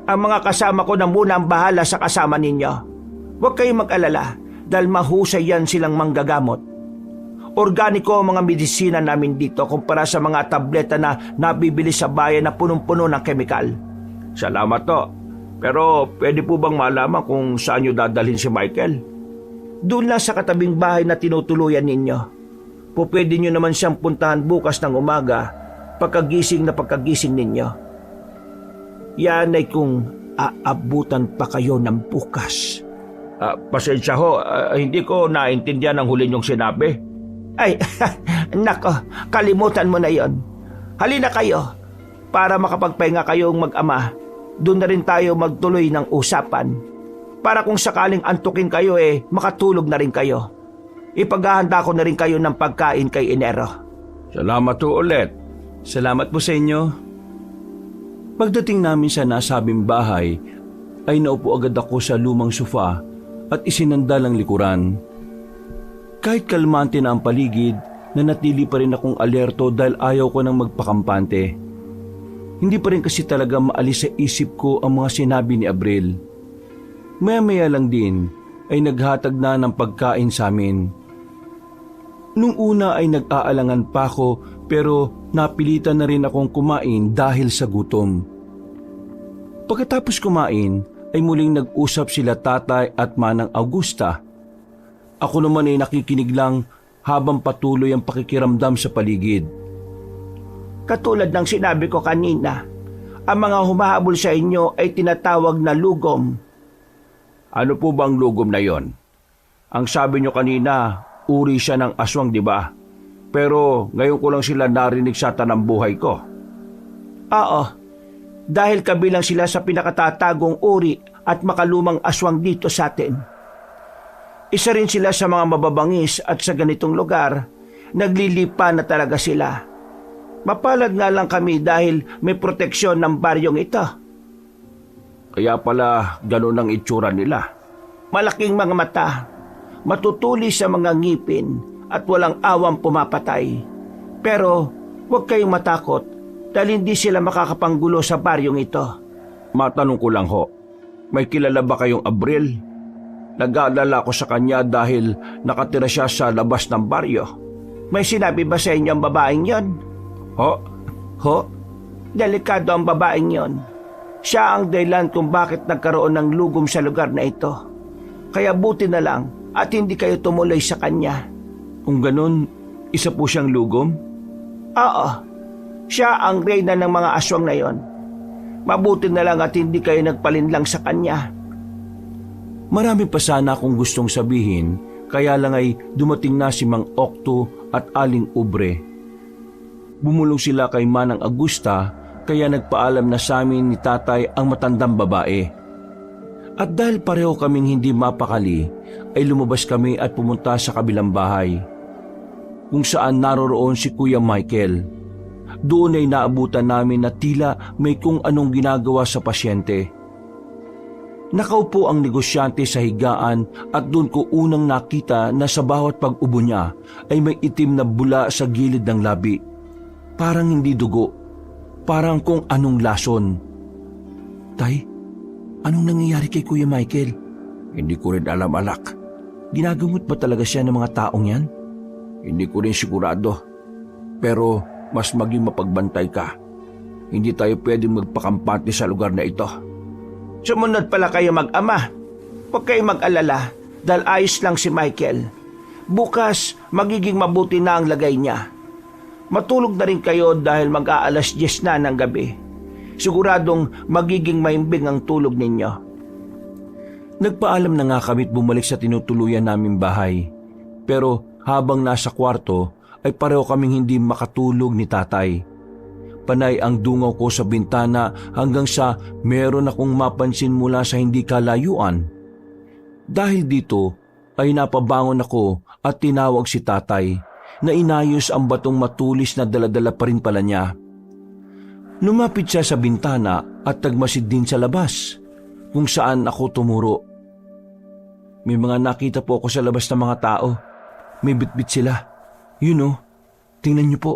Ang mga kasama ko na muna ang bahala sa kasama ninyo. Huwag kayong mag-alala dahil mahusay yan silang manggagamot. Organiko ang mga medisina namin dito kumpara sa mga tableta na nabibili sa bayan na punong-puno ng kemikal. Salamat to. Pero pwede po bang malaman kung saan nyo dadalhin si Michael? Doon lang sa katabing bahay na tinutuluyan ninyo. Pwede nyo naman siyang puntahan bukas ng umaga pagkagising ninyo. Yan ay kung aabutan pa kayo ng bukas. Pasensya ho, hindi ko naintindihan ang huli niyong sinabi. Ay, nako, kalimutan mo na yon. Halina kayo, para makapagpahinga kayong mag-ama. Doon na rin tayo magtuloy ng usapan. Para kung sakaling antukin kayo makatulog na rin kayo. Ipaghahanda ko na rin kayo ng pagkain kay Enero. Salamat po ulit. Salamat po sa inyo. Pagdating namin sa nasabing bahay, ay naupo agad ako sa lumang sofa at isinandal ang likuran. Kahit kalmante na ang paligid, nanatili pa rin akong alerto dahil ayaw ko nang magpakampante. Hindi pa rin kasi talaga maalis sa isip ko ang mga sinabi ni Abril. Maya-maya lang din ay naghatag na ng pagkain sa amin. Nung una ay nag-aalangan pa ako pero napilitan na rin akong kumain dahil sa gutom. Pagkatapos kumain ay muling nag-usap sila tatay at Manang Augusta. Ako naman ay nakikinig lang habang patuloy ang pakikiramdam sa paligid. Katulad ng sinabi ko kanina, ang mga humahabol sa inyo ay tinatawag na lugom. Ano po bang lugom na yon? Ang sabi nyo kanina, uri siya ng aswang, di ba? Pero ngayon ko lang sila narinig sa tanang buhay ko. Oo, dahil kabilang sila sa pinakatatagong uri at makalumang aswang dito sa atin. Isa rin sila sa mga mababangis at sa ganitong lugar, naglilipa na talaga sila. Mapalad nga lang kami dahil may proteksyon ng baryong ito. Kaya pala ganun ang itsura nila. Malaking mga mata, matutulis sa mga ngipin at walang awang pumapatay. Pero huwag kayong matakot dahil hindi sila makakapanggulo sa baryong ito. Matanong ko lang ho, may kilala ba kayong Abril? Nag-aalala ko sa kanya dahil nakatira siya sa labas ng baryo. May sinabi ba sa inyo ang babaeng yon? Ho? Delikado ang babaeng yon. Siya ang dahilan kung bakit nagkaroon ng lugom sa lugar na ito. Kaya buti na lang at hindi kayo tumuloy sa kanya. Kung ganun, isa po siyang lugom? Oo, siya ang reyna ng mga aswang na yon. Mabuti na lang at hindi kayo nagpalinlang sa kanya. Marami pa sana akong gustong sabihin, kaya lang ay dumating na si Mang Oktu at Aling Ubre. Bumulong sila kay Manang Augusta kaya nagpaalam na sa amin ni tatay ang matandang babae. At dahil pareho kaming hindi mapakali, ay lumabas kami at pumunta sa kabilang bahay, kung saan naroroon si Kuya Michael. Doon ay naabutan namin na tila may kung anong ginagawa sa pasyente. Nakaupo ang negosyante sa higaan at doon ko unang nakita na sa bawat pag-ubo niya ay may itim na bula sa gilid ng labi. Parang hindi dugo, parang kung anong lason. Tay, anong nangyayari kay Kuya Michael? Hindi ko rin alam, alak. Ginagamot ba talaga siya ng mga taong yan? Hindi ko rin sigurado. Pero mas maging mapagbantay ka. Hindi tayo pwedeng magpakampante sa lugar na ito. Sumunod pala kayo mag-ama. Huwag kayo mag-alala dahil ayos lang si Michael. Bukas, magiging mabuti na ang lagay niya. Matulog na rin kayo dahil mag-aalas 10 na ng gabi. Siguradong magiging maimbing ang tulog ninyo. Nagpaalam na nga kami't bumalik sa tinutuluyan naming bahay. Pero habang nasa kwarto ay pareho kaming hindi makatulog ni tatay. Panay ang dungaw ko sa bintana hanggang sa meron akong mapansin mula sa hindi kalayuan. Dahil dito ay napabangon ako at tinawag si tatay na inayos ang batong matulis na daladala pa rin pala niya. Lumapit siya sa bintana at tagmasid din sa labas kung saan ako tumuro. May mga nakita po ako sa labas ng mga tao. May bitbit sila. Yun oh, tingnan niyo po.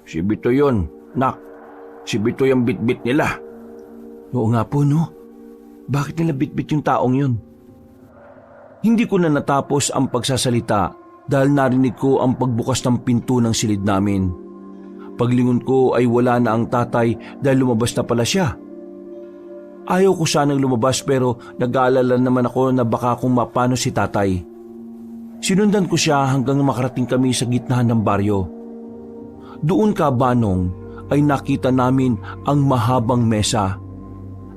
Si Bito yun, nak. Si Bito yung bitbit nila. Oo nga po no. Bakit nila bitbit yung taong yun? Hindi ko na natapos ang pagsasalita dahil narinig ko ang pagbukas ng pinto ng silid namin. Paglingon ko ay wala na ang tatay dahil lumabas na pala siya. Ayaw ko sanang lumabas pero nag-aalala naman ako na baka kung mapano si tatay. Sinundan ko siya hanggang makarating kami sa gitnahan ng baryo. Doon kabanong ay nakita namin ang mahabang mesa.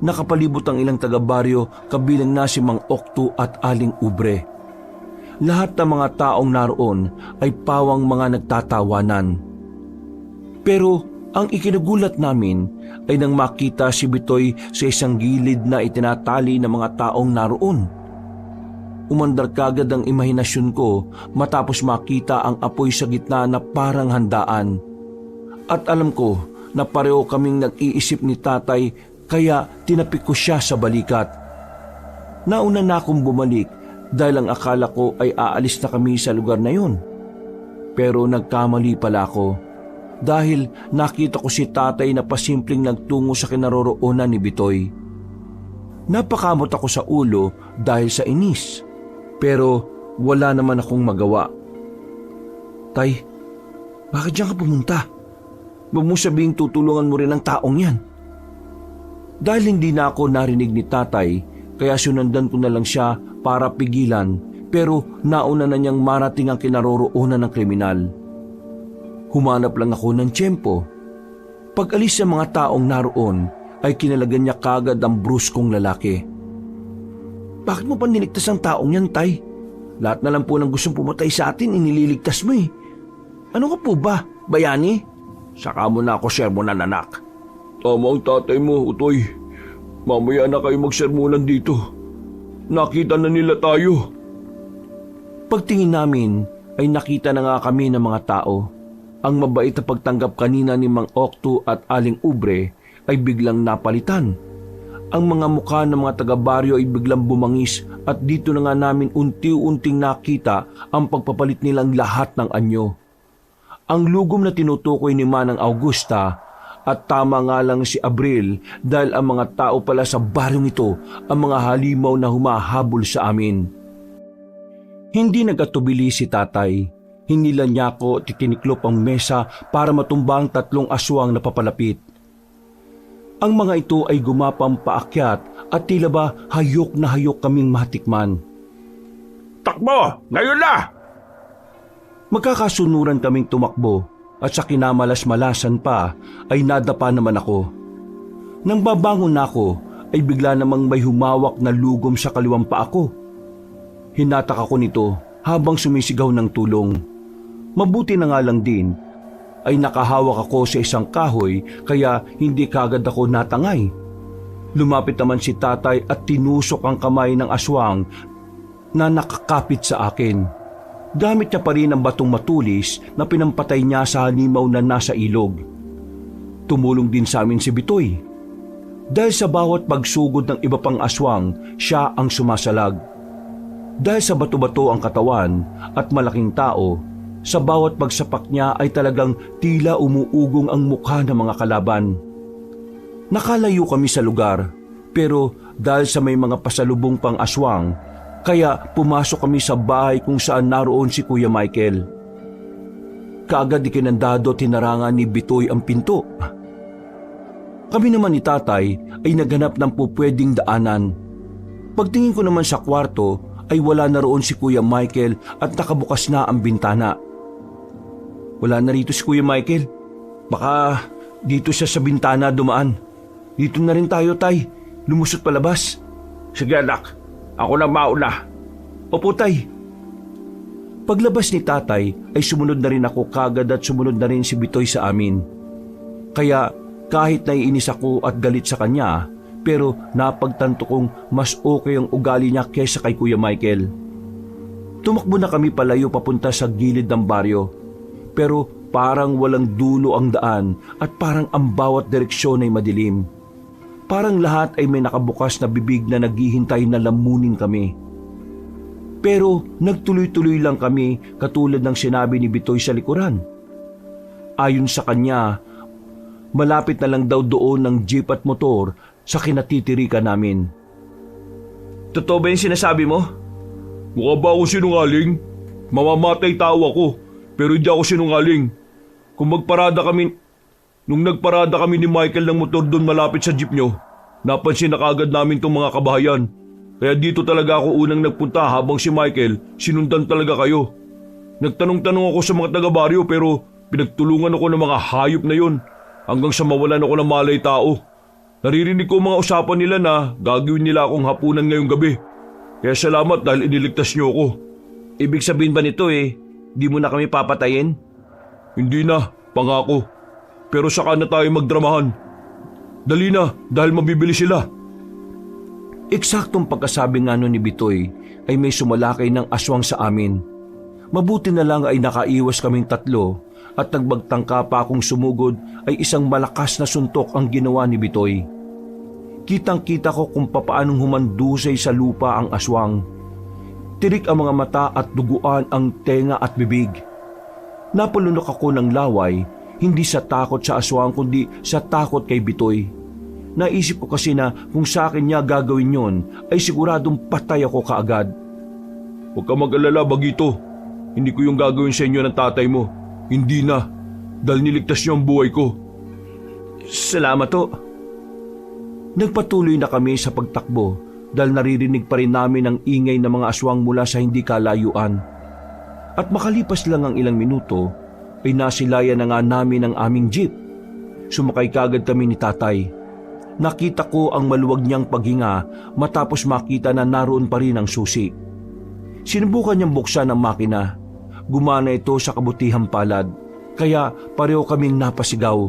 Nakapalibot ang ilang taga-baryo kabilang na si Mang Okto at Aling Ubre. Lahat ng mga taong naroon ay pawang mga nagtatawanan. Pero ang ikinagulat namin ay nang makita si Bitoy sa isang gilid na itinatali ng mga taong naroon. Umandar kagad ang imahinasyon ko matapos makita ang apoy sa gitna na parang handaan. At alam ko na pareho kaming nag-iisip ni tatay kaya tinapik ko siya sa balikat. Nauna na akong bumalik dahil ang akala ko ay aalis na kami sa lugar na yun. Pero nagkamali pala ako. Dahil nakita ko si tatay na pasimpleng nagtungo sa kinaroroonan ni Bitoy. Napakamot ako sa ulo dahil sa inis. Pero wala naman akong magawa. Tay, bakit diyan ka pumunta? Huwag mo sabihing tutulungan mo rin ang taong yan. Dahil hindi na ako narinig ni tatay, kaya sunundan ko na lang siya para pigilan, pero nauna na niyang marating ang kinaroroonan ng kriminal. Humanap lang ako ng tiyempo. Pag-alis sa mga taong naroon, ay kinalagan niya kagad ang bruskong lalaki. Bakit mo pa niligtas ang taong yan, tay? Lahat na lang po ng gustong pumatay sa atin, inililigtas mo eh. Ano ka po ba, bayani? Saka mo na ako sermonan, anak. Tama ang tatay mo, Utoy. Mamaya na kayo magsermonan dito. Nakita na nila tayo. Pagtingin namin, ay nakita na nga kami ng mga tao. Ang mabait na pagtanggap kanina ni Mang Okto at Aling Ubre ay biglang napalitan. Ang mga mukha ng mga taga-baryo ay biglang bumangis at dito na nga namin unti-unting nakita ang pagpapalit nilang lahat ng anyo. Ang lugom na tinutukoy ni Manang Augusta at tama nga lang si Abril dahil ang mga tao pala sa baryong ito ang mga halimaw na humahabol sa amin. Hindi nagatubili si tatay. Hinila niya ako at tiniklop ang mesa para matumba ang 3 aswang na papalapit. Ang mga ito ay gumapang paakyat at tila ba hayok na hayok kaming matikman. Takbo! Ngayon na! Magkakasunuran kaming tumakbo at sa kinamalas-malasan pa ay nadapa naman ako. Nang babangon na ako ay bigla namang may humawak na lugom sa kaliwang paa ko. Hinatak ako nito habang sumisigaw ng tulong. Mabuti na nga lang din ay nakahawak ako sa isang kahoy kaya hindi kagad ako natangay. Lumapit naman si tatay at tinusok ang kamay ng aswang na nakakapit sa akin. Gamit niya pa rin ang batong matulis na pinampatay niya sa halimaw na nasa ilog. Tumulong din sa amin si Bitoy. Dahil sa bawat pagsugod ng iba pang aswang, siya ang sumasalag. Dahil sa bato-bato ang katawan at malaking tao, sa bawat pagsapak niya ay talagang tila umuugong ang mukha ng mga kalaban. Nakalayo kami sa lugar, pero dahil sa may mga pasalubong pang aswang, kaya pumasok kami sa bahay kung saan naroon si Kuya Michael. Kaagad ikinandado tinarangan ni Bitoy ang pinto. Kami naman ni tatay ay naghanap ng pupwedeng daanan. Pagtingin ko naman sa kwarto ay wala na roon si Kuya Michael at nakabukas na ang bintana. Wala na rito si Kuya Michael. Baka dito siya sa bintana dumaan. Dito na rin tayo, tay. Lumusot palabas. Sige anak, ako na mauna. Opo, tay. Paglabas ni tatay ay sumunod na rin ako kagad at sumunod na rin si Bitoy sa amin. Kaya kahit naiinis ako at galit sa kanya, pero napagtanto kong mas okay ang ugali niya kaysa kay Kuya Michael. Tumakbo na kami palayo papunta sa gilid ng baryo, pero parang walang dulo ang daan at parang ang bawat direksyon ay madilim. Parang lahat ay may nakabukas na bibig na naghihintay na lamunin kami. Pero nagtuloy-tuloy lang kami katulad ng sinabi ni Bitoy sa likuran. Ayon sa kanya, malapit na lang daw doon ng jeep at motor sa kinatitirikan namin. Totoo ba yung sinasabi mo? Mukha ba ako sinungaling? Mamamatay tao ako, pero hindi ako sinungaling. Nung nagparada kami ni Michael ng motor doon malapit sa jeep nyo, napansin na kaagad namin tong mga kabahayan. Kaya dito talaga ako unang nagpunta habang si Michael sinundan talaga kayo. Nagtanong-tanong ako sa mga taga-baryo pero pinagtulungan ako ng mga hayop na yon hanggang sa mawalan ako ng malay tao. Naririnig ko mga usapan nila na gagawin nila akong hapunan ngayong gabi. Kaya salamat dahil iniligtas niyo ako. Ibig sabihin ba nito di mo na kami papatayin? Hindi na, pangako. Pero saka na tayo magdramahan. Dali na dahil mabibili sila. Eksaktong pagkasabi nga nun ni Bitoy ay may sumalakay ng aswang sa amin. Mabuti na lang ay nakaiwas kaming tatlo at nagbagtangka pa akong sumugod ay isang malakas na suntok ang ginawa ni Bitoy. Kitang-kita ko kung papaanong humandusay sa lupa ang aswang. Tirik ang mga mata at duguan ang tenga at bibig. Napalunok ako ng laway, hindi sa takot sa aswang kundi sa takot kay Bitoy. Naisip ko kasi na kung sa akin niya gagawin yon ay siguradong patay ako kaagad. Huwag ka mag-alala, Bagito. Hindi ko yung gagawin sa inyo ng tatay mo. Hindi na, dahil niligtas niyo ang buhay ko. Salamat to. Nagpatuloy na kami sa pagtakbo dahil naririnig pa rin namin ang ingay ng mga aswang mula sa hindi kalayuan. At makalipas lang ang ilang minuto ay nasilayan na nga namin ang aming jeep. Sumakay kagad kami ni tatay. Nakita ko ang maluwag niyang paghinga matapos makita na naroon pa rin ang susi. Sinubukan niyang buksan ang makina. Gumana ito sa kabutihang palad, kaya pareho kaming napasigaw.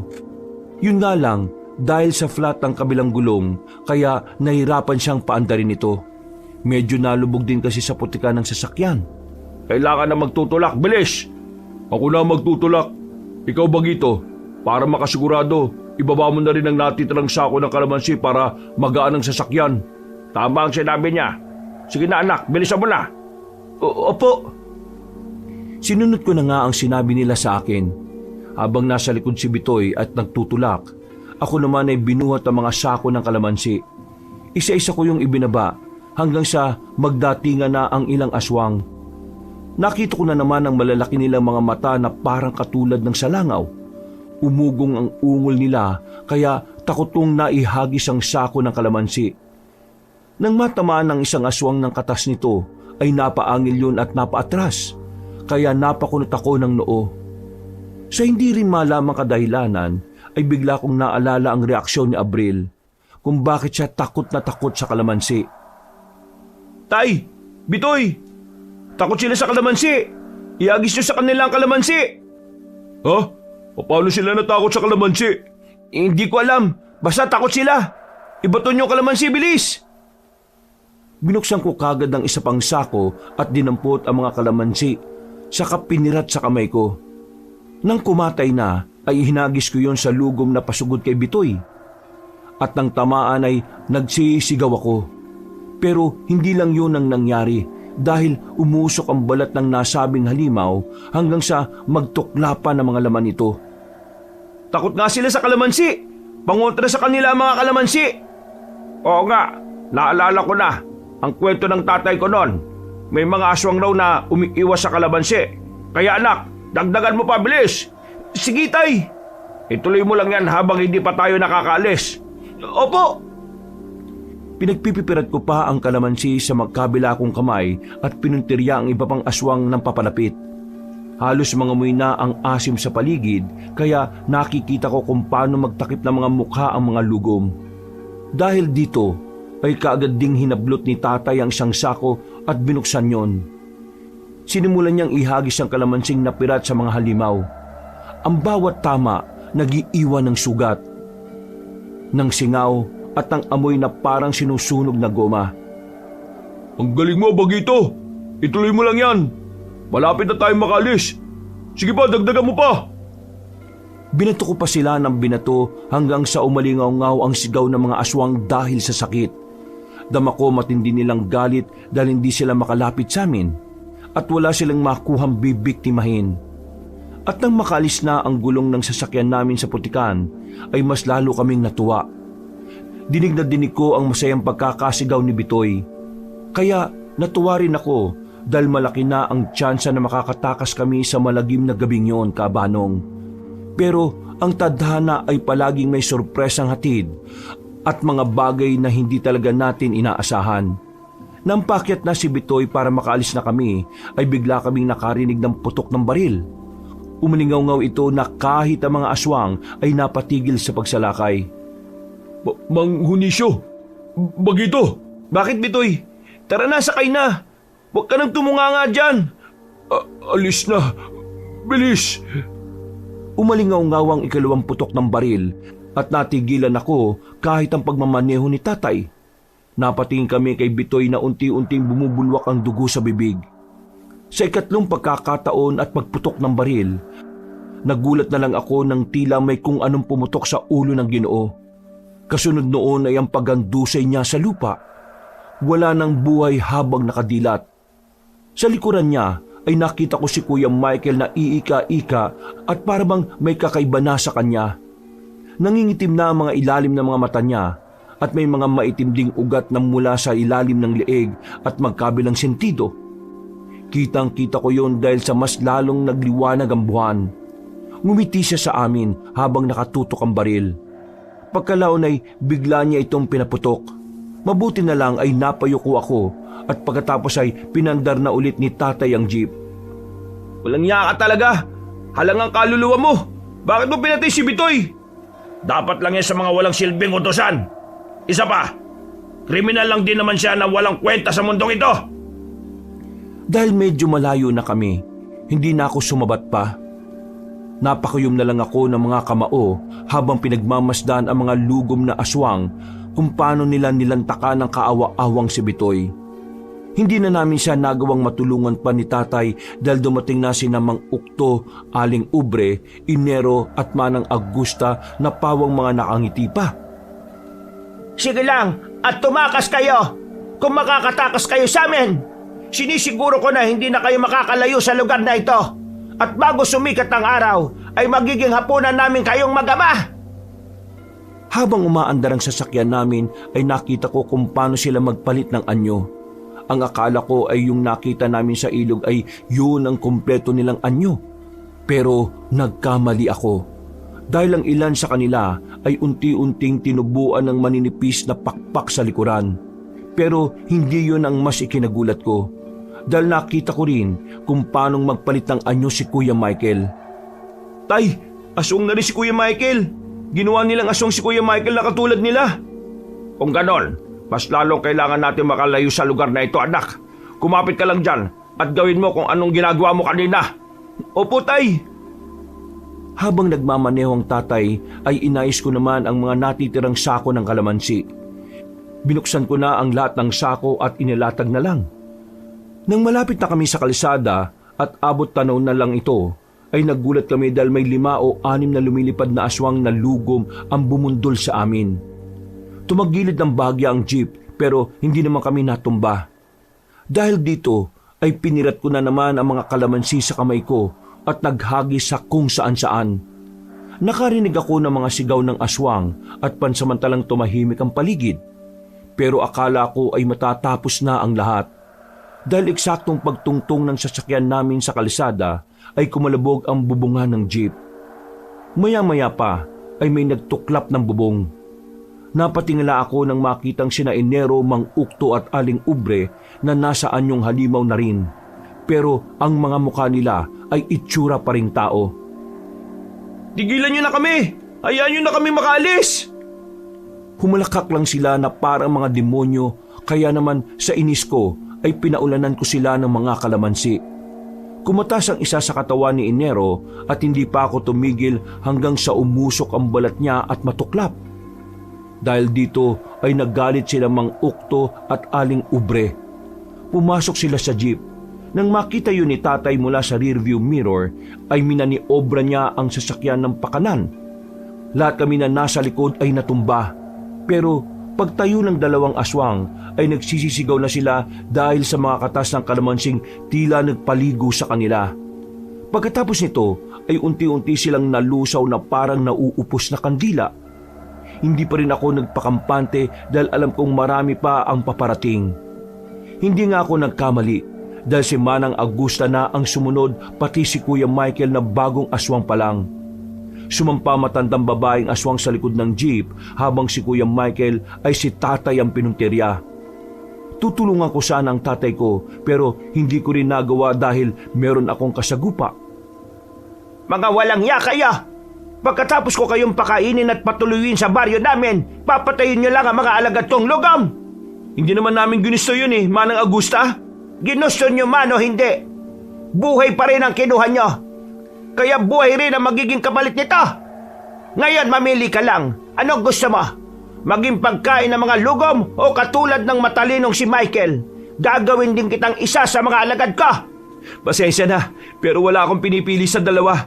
Yun nga lang, dahil sa flat ng kabilang gulong, kaya nahirapan siyang paandarin ito. Medyo nalubog din kasi sa putika ng sasakyan. Kailangan na magtutulak, bilis! Ako na magtutulak. Ikaw, Bagito, para makasigurado, ibaba mo na rin ang natitirang sako ng kalamansi para magaan ang sasakyan. Tama ang sinabi niya. Sige na anak, bilisan mo na. Opo. Sinunod ko na nga ang sinabi nila sa akin. Habang nasa likod si Bitoy at nagtutulak, ako naman ay binuhat ang mga sako ng kalamansi. Isa-isa ko yung ibinaba hanggang sa magdatingan na ang ilang aswang. Nakita ko na naman ang malalaki nilang mga mata na parang katulad ng salangaw. Umugong ang ungol nila kaya takot kong naihagis ang sako ng kalamansi. Nang matamaan ng isang aswang ng katas nito ay napaangil yun at napaatras, kaya napakunot ako ng noo. Sa hindi rin malamang kadahilanan ay bigla kong naalala ang reaksyon ni Abril kung bakit siya takot na takot sa kalamansi. Tay! Bitoy! Takot sila sa kalamansi! Iagis nyo sa kanilang kalamansi! Ha? Paano sila natakot sa kalamansi? Hindi ko alam. Basta takot sila. Ibaton nyo kalamansi, bilis! Binuksan ko kagad ang isa pang sako at dinampot ang mga kalamansi, saka pinirat sa kamay ko. Nang kumatay na, ay hinagis ko yon sa lugom na pasugod kay Bitoy. At nang tamaan ay nagsisigaw ako. Pero hindi lang yun ang nangyari dahil umusok ang balat ng nasabing halimaw hanggang sa magtuklapan ang mga laman nito. Takot nga sila sa kalamansi! Pangontra sa kanila ang mga kalamansi! Oo nga, naalala ko na ang kwento ng tatay ko noon. May mga aswang raw na umiiwas sa kalamansi. Kaya anak, dagdagan mo pa, bilis! Sige tay! Ituloy mo lang yan habang hindi pa tayo nakakaalis. Opo! Pinagpipipirat ko pa ang kalamansi sa magkabila kong kamay at pinuntirya ang iba pang aswang ng papalapit. Halos mga amoy na ang asim sa paligid kaya nakikita ko kung paano magtakip ng mga mukha ang mga lugom. Dahil dito ay kaagad ding hinablot ni tatay ang isang sako at binuksan yon. Sinimulan niyang ihagis ang kalamansing napirat sa mga halimaw. Ang bawat tama nag-iiwan ng sugat, ng singaw at ng amoy na parang sinusunog na goma. Ang galing mo, Bagito! Ituloy mo lang yan! Malapit na tayo makalis! Sige pa, dagdagan mo pa! Binato ko pa sila ng binato hanggang sa umalingaw-ngaw ang sigaw ng mga aswang dahil sa sakit. Dama ko matindi nilang galit dahil hindi sila makalapit sa amin at wala silang makuhang bibiktimahin. At nang makalis na ang gulong ng sasakyan namin sa putikan, ay mas lalo kaming natuwa. Dinig na dinig ko ang masayang pagkakasigaw ni Bitoy. Kaya natuwa rin ako dahil malaki na ang tsansa na makakatakas kami sa malagim na gabing yon, Kabanong. Pero ang tadhana ay palaging may sorpresang hatid at mga bagay na hindi talaga natin inaasahan. Nang pakyat na si Bitoy para makaalis na kami, ay bigla kaming nakarinig ng putok ng baril. Umalingaw-ngaw ito na kahit ang mga aswang ay napatigil sa pagsalakay. Mang Hunisyo! Bagito! Bakit, Bitoy? Tara na, sakay na! Huwag ka nang tumunganga dyan! Alis na! Bilis! Umalingaw-ngaw ang ikalawang putok ng baril at natigilan ako kahit ang pagmamaneho ni tatay. Napatingin kami kay Bitoy na unti-unting bumubulwak ang dugo sa bibig. Sa ikatlong pagkakataon at pagputok ng baril, nagulat na lang ako nang tila may kung anong pumutok sa ulo ng Ginoo. Kasunod noon ay ang pagandusay niya sa lupa. Wala nang buhay habang nakadilat. Sa likuran niya ay nakita ko si Kuya Michael na iika-ika at parang may kakaiba na sa kanya. Nangingitim na ang mga ilalim ng mga mata niya at may mga maitim ding ugat na mula sa ilalim ng leeg at magkabilang sentido. Kitang-kita ko yon dahil sa mas lalong nagliwanag ang buwan. Ngumiti siya sa amin habang nakatutok ang baril. Pagkalaon ay bigla niya itong pinaputok. Mabuti na lang ay napayuko ako at pagkatapos ay pinandar na ulit ni tatay ang jeep. Walang niya ka talaga! Halangang kaluluwa mo! Bakit mo pinatay si Bitoy? Dapat lang yan sa mga walang silbing utosan. Isa pa, kriminal lang din naman siya na walang kwenta sa mundong ito. Dahil medyo malayo na kami, hindi na ako sumabat pa. Napakuyom na lang ako ng mga kamao habang pinagmamasdan ang mga lugom na aswang kung paano nila nilantakan ng kaawa-awang si Bitoy. Hindi na namin siya nagawang matulungan pa ni tatay dahil dumating na sina Mang Ukto, Aling Ubre, Inero at Manang Augusta na pawang mga nakangiti pa. Sige lang, at tumakas kayo! Kung makakatakas kayo sa amin, sinisiguro ko na hindi na kayo makakalayo sa lugar na ito. At bago sumikat ang araw, ay magiging hapunan namin kayong mag-ama. Habang umaandar ang sasakyan namin, ay nakita ko kung paano sila magpalit ng anyo. Ang akala ko ay yung nakita namin sa ilog ay yun ang kumpleto nilang anyo. Pero nagkamali ako. Dahil ang ilan sa kanila ay unti-unting tinubuan ng maninipis na pakpak sa likuran. Pero hindi yun ang mas ikinagulat ko. Dahil nakita ko rin kung paanong magpalit ng anyo si Kuya Michael. Tay, aswang na rin si Kuya Michael. Ginawa nilang aswang si Kuya Michael na katulad nila. Kung ganon, mas lalong kailangan natin makalayo sa lugar na ito, anak. Kumapit ka lang dyan at gawin mo kung anong ginagawa mo kanina. Opo, tay. Habang nagmamaneho ang tatay, ay inayos ko naman ang mga natitirang sako ng kalamansi. Binuksan ko na ang lahat ng sako at inilatag na lang. Nang malapit na kami sa kalsada at abot tanaw na lang ito, ay nagulat kami dahil may 5 o 6 na lumilipad na aswang na lugom ang bumundol sa amin. Tumagilid ng bahagya ang jeep pero hindi naman kami natumba. Dahil dito ay pinirat ko na naman ang mga kalamansi sa kamay ko at naghagis sa kung saan-saan. Nakarinig ako ng mga sigaw ng aswang at pansamantalang tumahimik ang paligid. Pero akala ko ay matatapos na ang lahat. Dahil eksaktong pagtungtong ng sasakyan namin sa kalsada ay kumalabog ang bubungan ng jeep. Maya-maya pa ay may nagtuklap ng bubong. Napatingala ako nang makitang sina Enero, Mang Ukto at Aling Ubre na nasa anyong halimaw na rin. Pero ang mga mukha nila ay itsura pa ring tao. Tigilan niyo na kami! Hayaan niyo na kami makaalis! Humalakak lang sila na parang mga demonyo, kaya naman sa inis ko ay pinaulanan ko sila ng mga kalamansi. Kumatas ang isa sa katawan ni Enero at hindi pa ako tumigil hanggang sa umusok ang balat niya at matuklap. Dahil dito ay naggalit sila Mang Ukto at Aling Ubre. Pumasok sila sa jeep. Nang makita yun ni tatay mula sa rearview mirror ay minaniobra niya ang sasakyan ng pakanan. Lahat kami na nasa likod ay natumba. Pero pagtayo ng dalawang aswang ay nagsisisigaw na sila dahil sa mga katas ng kalamansing tila nagpaligo sa kanila. Pagkatapos nito ay unti-unti silang nalusaw na parang nauupos na kandila. Hindi pa rin ako nagpakampante dahil alam kong marami pa ang paparating. Hindi nga ako nagkamali dahil si Manang Augusta na ang sumunod pati si Kuya Michael na bagong aswang pa lang. Sumampa matandang babaeng aswang sa likod ng jeep habang si Kuya Michael ay si tatay ang pinuntirya. Tutulungan ko sana ang tatay ko pero hindi ko rin nagawa dahil meron akong kasagupa. Mga walang ya kayo! Pagkatapos ko kayong pakainin at patuluyin sa baryo namin, papatayin niyo lang ang mga alagad kong lugam! Hindi naman namin ginusto yun Manang Augusta. Ginusto niyo man o hindi, buhay pa rin ang kinuha niyo. Kaya buhay rin ang magiging kapalit nito. Ngayon mamili ka lang. Anong gusto mo? Maging pagkain ng mga lugom o katulad ng matalinong si Michael? Gagawin din kitang isa sa mga alagad ko. Pasensya na, pero wala akong pinipili sa dalawa.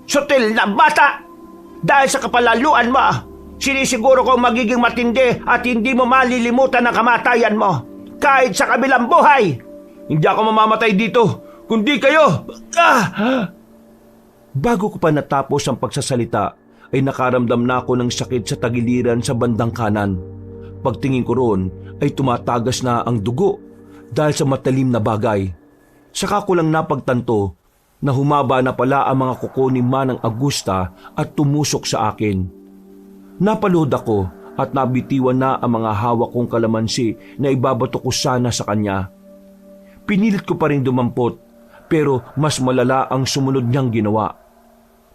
Sutil na bata! Dahil sa kapalaluan mo, sinisiguro kong magiging matindi at hindi mo malilimutan ang kamatayan mo. Kahit sa kabilang buhay. Hindi ako mamamatay dito, kundi kayo! Bago ko pa natapos ang pagsasalita, ay nakaramdam na ako ng sakit sa tagiliran sa bandang kanan. Pagtingin ko roon, ay tumatagas na ang dugo dahil sa matalim na bagay. Saka ko lang napagtanto na humaba na pala ang mga kuko ni Manang Augusta at tumusok sa akin. Napaluhod ako at nabitiwan na ang mga hawak kong kalamansi na ibabato ko sana sa kanya. Pinilit ko pa rin dumampot pero mas malala ang sumunod niyang ginawa.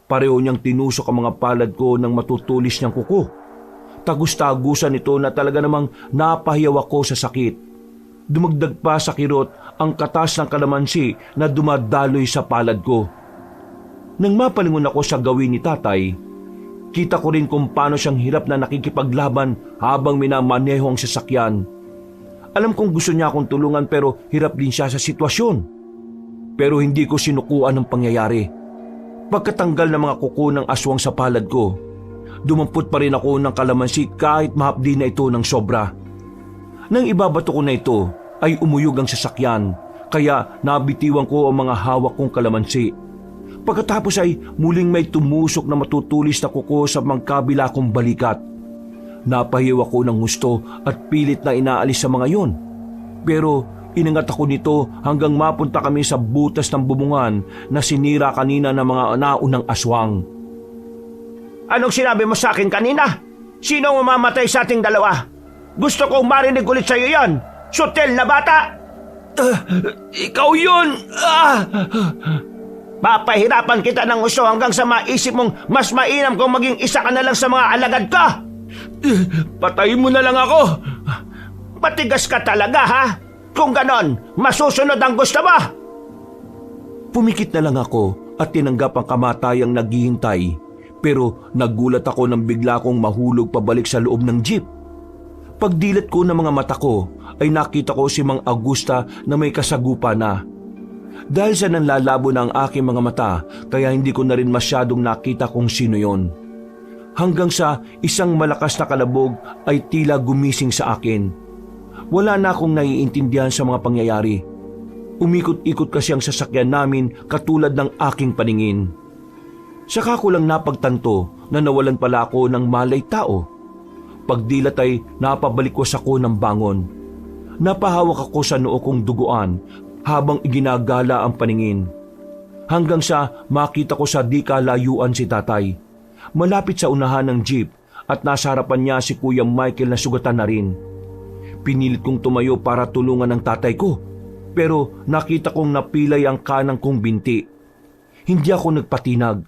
Pareho niyang tinusok ang mga palad ko ng matutulis niyang kuko. Tagus-tagusan nito na talaga namang napahiyaw ako sa sakit. Dumagdag pa sa kirot ang katas ng kalamansi na dumadaloy sa palad ko. Nang mapalingon ako sa gawin ni tatay, kita ko rin kung paano siyang hirap na nakikipaglaban habang minamaneho ang sasakyan. Alam kong gusto niya akong tulungan pero hirap din siya sa sitwasyon. Pero hindi ko sinukuan ang pangyayari. Pagkatanggal ng mga kuko ng aswang sa palad ko, dumampot pa rin ako ng kalamansi kahit mahapdi na ito ng sobra. Nang ibabato ko na ito, ay umuyog ang sasakyan, kaya nabitiwan ko ang mga hawak kong kalamansi. Pagkatapos ay muling may tumusok na matutulis na kuko sa magkabila kong balikat. Napahiyaw ako ng gusto at pilit na inaalis sa mga yon. Pero inangat ako nito hanggang mapunta kami sa butas ng bubungan na sinira kanina ng mga naunang aswang. Anong sinabi mo sa akin kanina? Sino ang mamamatay sa ating dalawa? Gusto kong marinig ulit sa'yo yon, sutil na bata! Ikaw yun! Papahirapan kita ng gusto hanggang sa maisip mong mas mainam kung maging isa ka na lang sa mga alagad ka! Patayin mo na lang ako! Matigas ka talaga, ha? Kung ganon, masusunod ang gusto mo! Pumikit na lang ako at tinanggap ang kamatayang naghihintay. Pero nagulat ako nang bigla kong mahulog pabalik sa loob ng jeep. Pagdilat ko ng mga mata ko ay nakita ko si Mang Augusta na may kasagupa na. Dahil sa nanlalabo na ang aking mga mata kaya hindi ko na rin masyadong nakita kung sino yon. Hanggang sa isang malakas na kalabog ay tila gumising sa akin. Wala na akong naiintindihan sa mga pangyayari. Umikot-ikot kasi ang sasakyan namin katulad ng aking paningin. Saka ko lang napagtanto na nawalan pala ako ng malay tao. Pagdilat ay napabalik ko sa ko ng bangon. Napahawak ako sa noo kong duguan habang iginagala ang paningin. Hanggang sa makita ko sa di kalayuan si tatay. malapit sa unahan ng jeep at nasa harapan niya si Kuya Michael na sugatan na rin. Pinilit kong tumayo para tulungan ang tatay ko, pero nakita kong napilay ang kanang kong binti. Hindi ako nagpatinag.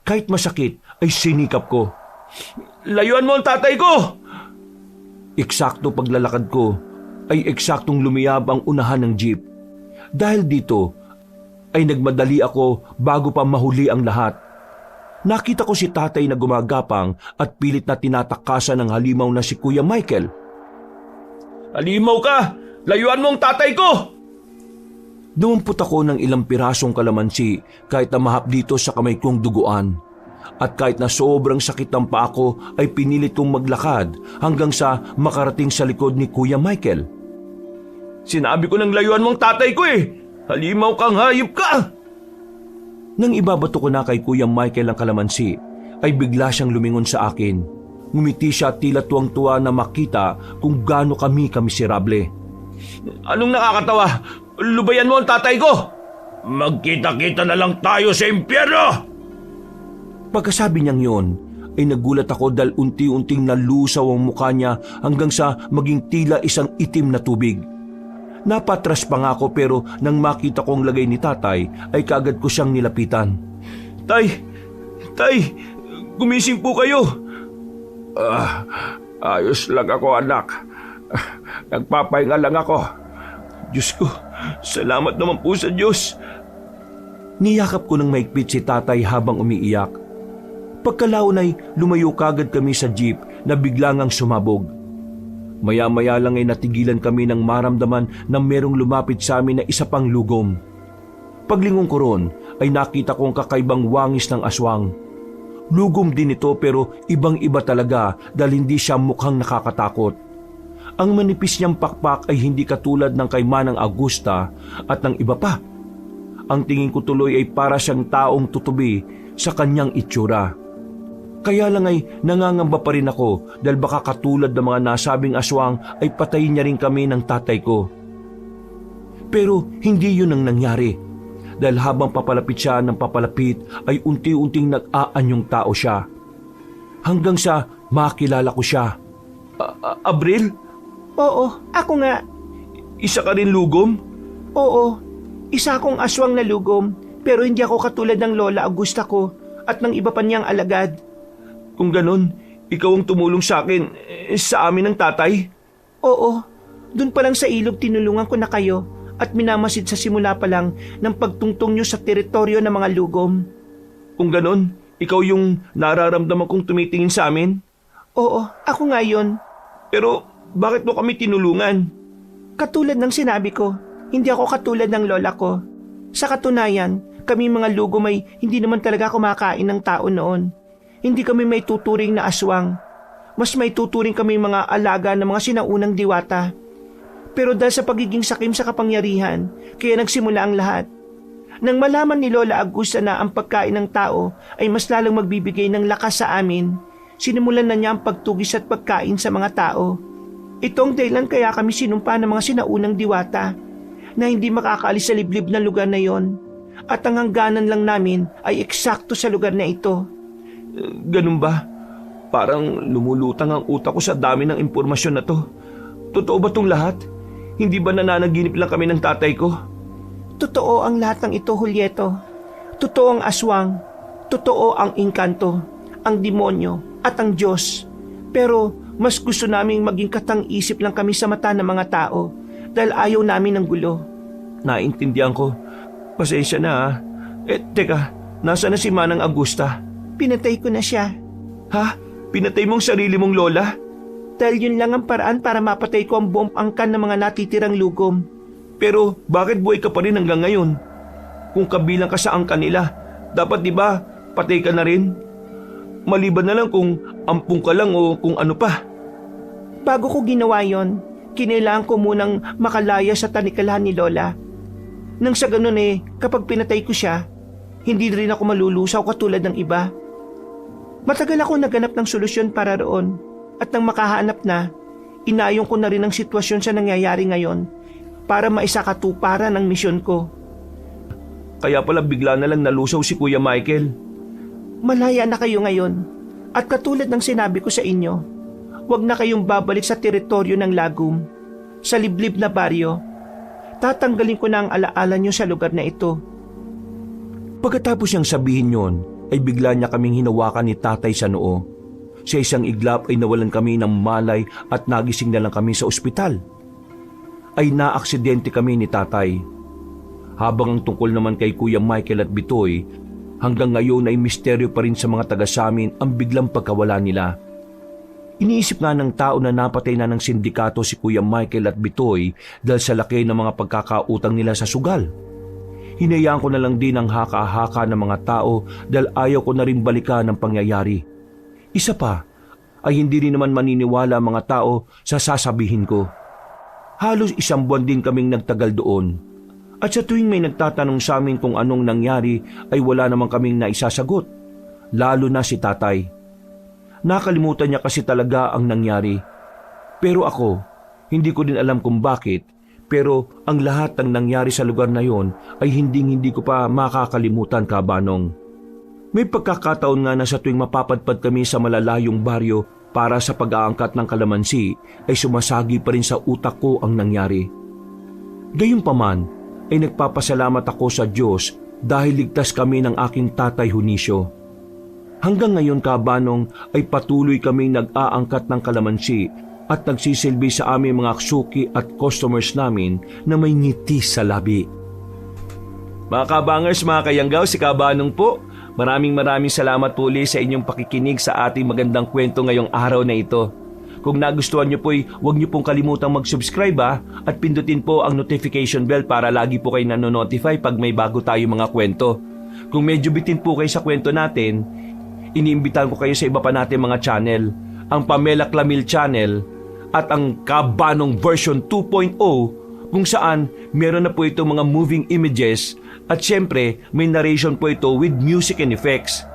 Kahit masakit ay sinikap ko. Layuan mo ang tatay ko! Eksakto paglalakad ko ay eksaktong lumiyab ang unahan ng jeep. Dahil dito ay nagmadali ako bago pa mahuli ang lahat. Nakita ko si tatay na gumagapang at pilit na tinatakasan ng halimaw na si Kuya Michael. Halimaw ka! Layuan mo ang tatay ko! Dumampot ako ng ilang pirasong kalamansi kahit na mahap dito sa kamay kong duguan. At kahit na sobrang sakit ng paa ko ay pinilit kong maglakad hanggang sa makarating sa likod ni Kuya Michael. Sinabi ko ng layuan mo ang tatay ko eh! Halimaw kang hayop ka! Nang ibabato ko na kay Kuya Michael ang kalamansi, ay bigla siyang lumingon sa akin. Ngumiti siya at tila tuwang-tuwa na makita kung gaano kami kamiserable. Anong nakakatawa? Lubayan mo ang tatay ko! Magkita-kita na lang tayo sa impyerno! Pagkasabi niyang yon, ay nagulat ako dahil unti-unting nalusaw ang mukha niya hanggang sa maging tila isang itim na tubig. Napatras pa nga ako pero nang makita ko ang lagay ni tatay ay kaagad ko siyang nilapitan. Tay! Tay! Gumising po kayo! Ayos lang ako, anak. Nagpapahinga lang ako. Diyos ko, salamat naman po sa Diyos. Niyakap ko ng maigpit si tatay habang umiiyak. Pagkalaon ay lumayo kagad kami sa jeep na biglang ang sumabog. Maya-maya lang ay natigilan kami nang maramdaman na merong lumapit sa amin na isa pang lugom. Paglingon ko ron ay nakita kong kakaibang wangis ng aswang. Lugom din ito pero ibang-iba talaga dahil hindi siya mukhang nakakatakot. Ang manipis niyang pakpak ay hindi katulad ng kay Manang Augusta at ng iba pa. Ang tingin ko tuloy ay para siyang taong tutubi sa kanyang itsura. Kaya lang ay nangangamba pa rin ako dahil baka katulad ng mga nasabing aswang ay patayin niya rin kami ng tatay ko. Pero hindi yun ang nangyari dahil habang papalapit siya ng papalapit ay unti-unting nag-aanyong tao siya. Hanggang sa makilala ko siya. Abril? Oo, ako nga. Isa ka rin lugom? Oo, isa akong aswang na lugom pero hindi ako katulad ng Lola Augusta ko at ng iba pa niyang alagad. Kung ganon, ikaw ang tumulong sa akin, sa amin ng tatay? Oo, dun pa lang sa ilog tinulungan ko na kayo at minamasid sa simula pa lang ng pagtungtong niyo sa teritoryo ng mga lugom. Kung ganon, ikaw yung nararamdaman kong tumitingin sa amin? Oo, ako nga yun. Pero bakit mo kami tinulungan? Katulad ng sinabi ko, hindi ako katulad ng lola ko. Sa katunayan, kami mga lugom ay hindi naman talaga kumakain ng tao noon. Hindi kami may tuturing na aswang. Mas may tuturing kami mga alaga ng mga sinaunang diwata. Pero dahil sa pagiging sakim sa kapangyarihan, kaya nagsimula ang lahat. Nang malaman ni Lola Augusta na ang pagkain ng tao ay mas lalong magbibigay ng lakas sa amin, sinimulan na niya ang pagtugis at pagkain sa mga tao. Itong dahilan kaya kami sinumpa ng mga sinaunang diwata na hindi makakaalis sa liblib na lugar na yon. At ang hangganan lang namin ay eksakto sa lugar na ito. Ganun ba? Parang lumulutang ang utak ko sa dami ng impormasyon na to. Totoo ba tong lahat? Hindi ba nananaginip lang kami ng tatay ko? Totoo ang lahat ng ito, Julieto. Totoo ang aswang. Totoo ang engkanto, ang demonyo at ang Diyos. Pero mas gusto naming maging katang-isip lang kami sa mata ng mga tao dahil ayaw namin ng gulo. Naintindihan ko. Pasensya na ha. Teka, nasa na si Manang Augusta? Pinatay ko na siya. Ha? Pinatay mong sarili mong lola? Dahil yun lang ang paraan para mapatay ko ang buong angkan ng mga natitirang lugom. Pero bakit buhay ka pa rin hanggang ngayon? Kung kabilang ka sa angkan nila, dapat di ba patay ka na rin? Maliban na lang kung ampung ka lang o kung ano pa. Bago ko ginawa yon, kinailangan ko munang makalaya sa tanikalahan ni Lola. Nang sa ganun kapag pinatay ko siya, hindi rin ako malulusaw katulad ng iba. Matagal ako naghanap ng solusyon para roon at nang makahanap na, inayong ko na rin ang sitwasyon sa nangyayari ngayon para maisakatuparan ang misyon ko. Kaya pala bigla na lang nalusaw si Kuya Michael. Malaya na kayo ngayon. At katulad ng sinabi ko sa inyo, huwag na kayong babalik sa teritoryo ng Lagum, sa liblib na baryo. Tatanggalin ko na ang alaala nyo sa lugar na ito. Pagkatapos niyang sabihin yon, ay bigla niya kaming hinawakan ni tatay sa noo. Sa isang iglap ay nawalan kami ng malay at nagising na lang kami sa ospital. Ay naaksidente kami ni tatay. Habang ang tungkol naman kay Kuya Michael at Bitoy, hanggang ngayon ay misteryo pa rin sa mga taga sa amin ang biglang pagkawala nila. Iniisip nga ng tao na napatay na ng sindikato si Kuya Michael at Bitoy dahil sa laki ng mga pagkakautang nila sa sugal. Hinayaan ko na lang din ang haka-haka ng mga tao dahil ayaw ko na rin balikan ang pangyayari. Isa pa, ay hindi rin naman maniniwala ang mga tao sa sasabihin ko. Halos 1 buwan din kaming nagtagal doon. At sa tuwing may nagtatanong sa amin kung anong nangyari ay wala naman kaming naisasagot. Lalo na si tatay. Nakalimutan niya kasi talaga ang nangyari. Pero ako, hindi ko din alam kung bakit. Pero ang lahat ng nangyari sa lugar na yon ay hindi ko pa makakalimutan, Kabanong. May pagkakataon nga na sa tuwing mapapadpad kami sa malalayong baryo para sa pag-aangkat ng kalamansi ay sumasagi pa rin sa utak ko ang nangyari. Gayunpaman ay nagpapasalamat ako sa Diyos dahil ligtas kami ng aking tatay Hunisyo. Hanggang ngayon, Kabanong, ay patuloy kaming nag-aangkat ng kalamansi at nagsisilbi sa aming mga suki at customers namin na may ngiti sa labi. Mga kabangers, mga kayanggaw, si Kabanong po. Maraming salamat po ulit sa inyong pakikinig sa ating magandang kwento ngayong araw na ito. Kung nagustuhan niyo po huwag niyo pong kalimutang mag-subscribe at pindutin po ang notification bell para lagi po kayo nanonotify pag may bago tayo mga kwento. Kung medyo bitin po kayo sa kwento natin, iniimbitahan ko kayo sa iba pa natin mga channel, ang Pamela Clamil Channel at ang Kabanong version 2.0 kung saan meron na po itong mga moving images at syempre may narration po ito with music and effects.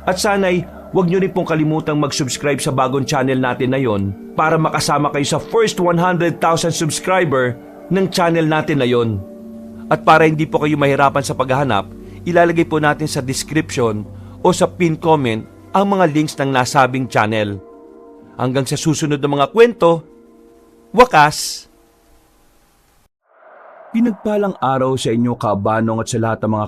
At sana'y huwag nyo rin pong kalimutang mag-subscribe sa bagong channel natin na yon para makasama kayo sa first 100,000 subscriber ng channel natin na yon. At para hindi po kayo mahirapan sa paghahanap, ilalagay po natin sa description o sa pin comment ang mga links ng nasabing channel. Hanggang sa susunod na mga kwento, wakas! Pinagpalang araw sa inyo, Kabanong, at sa lahat ng mga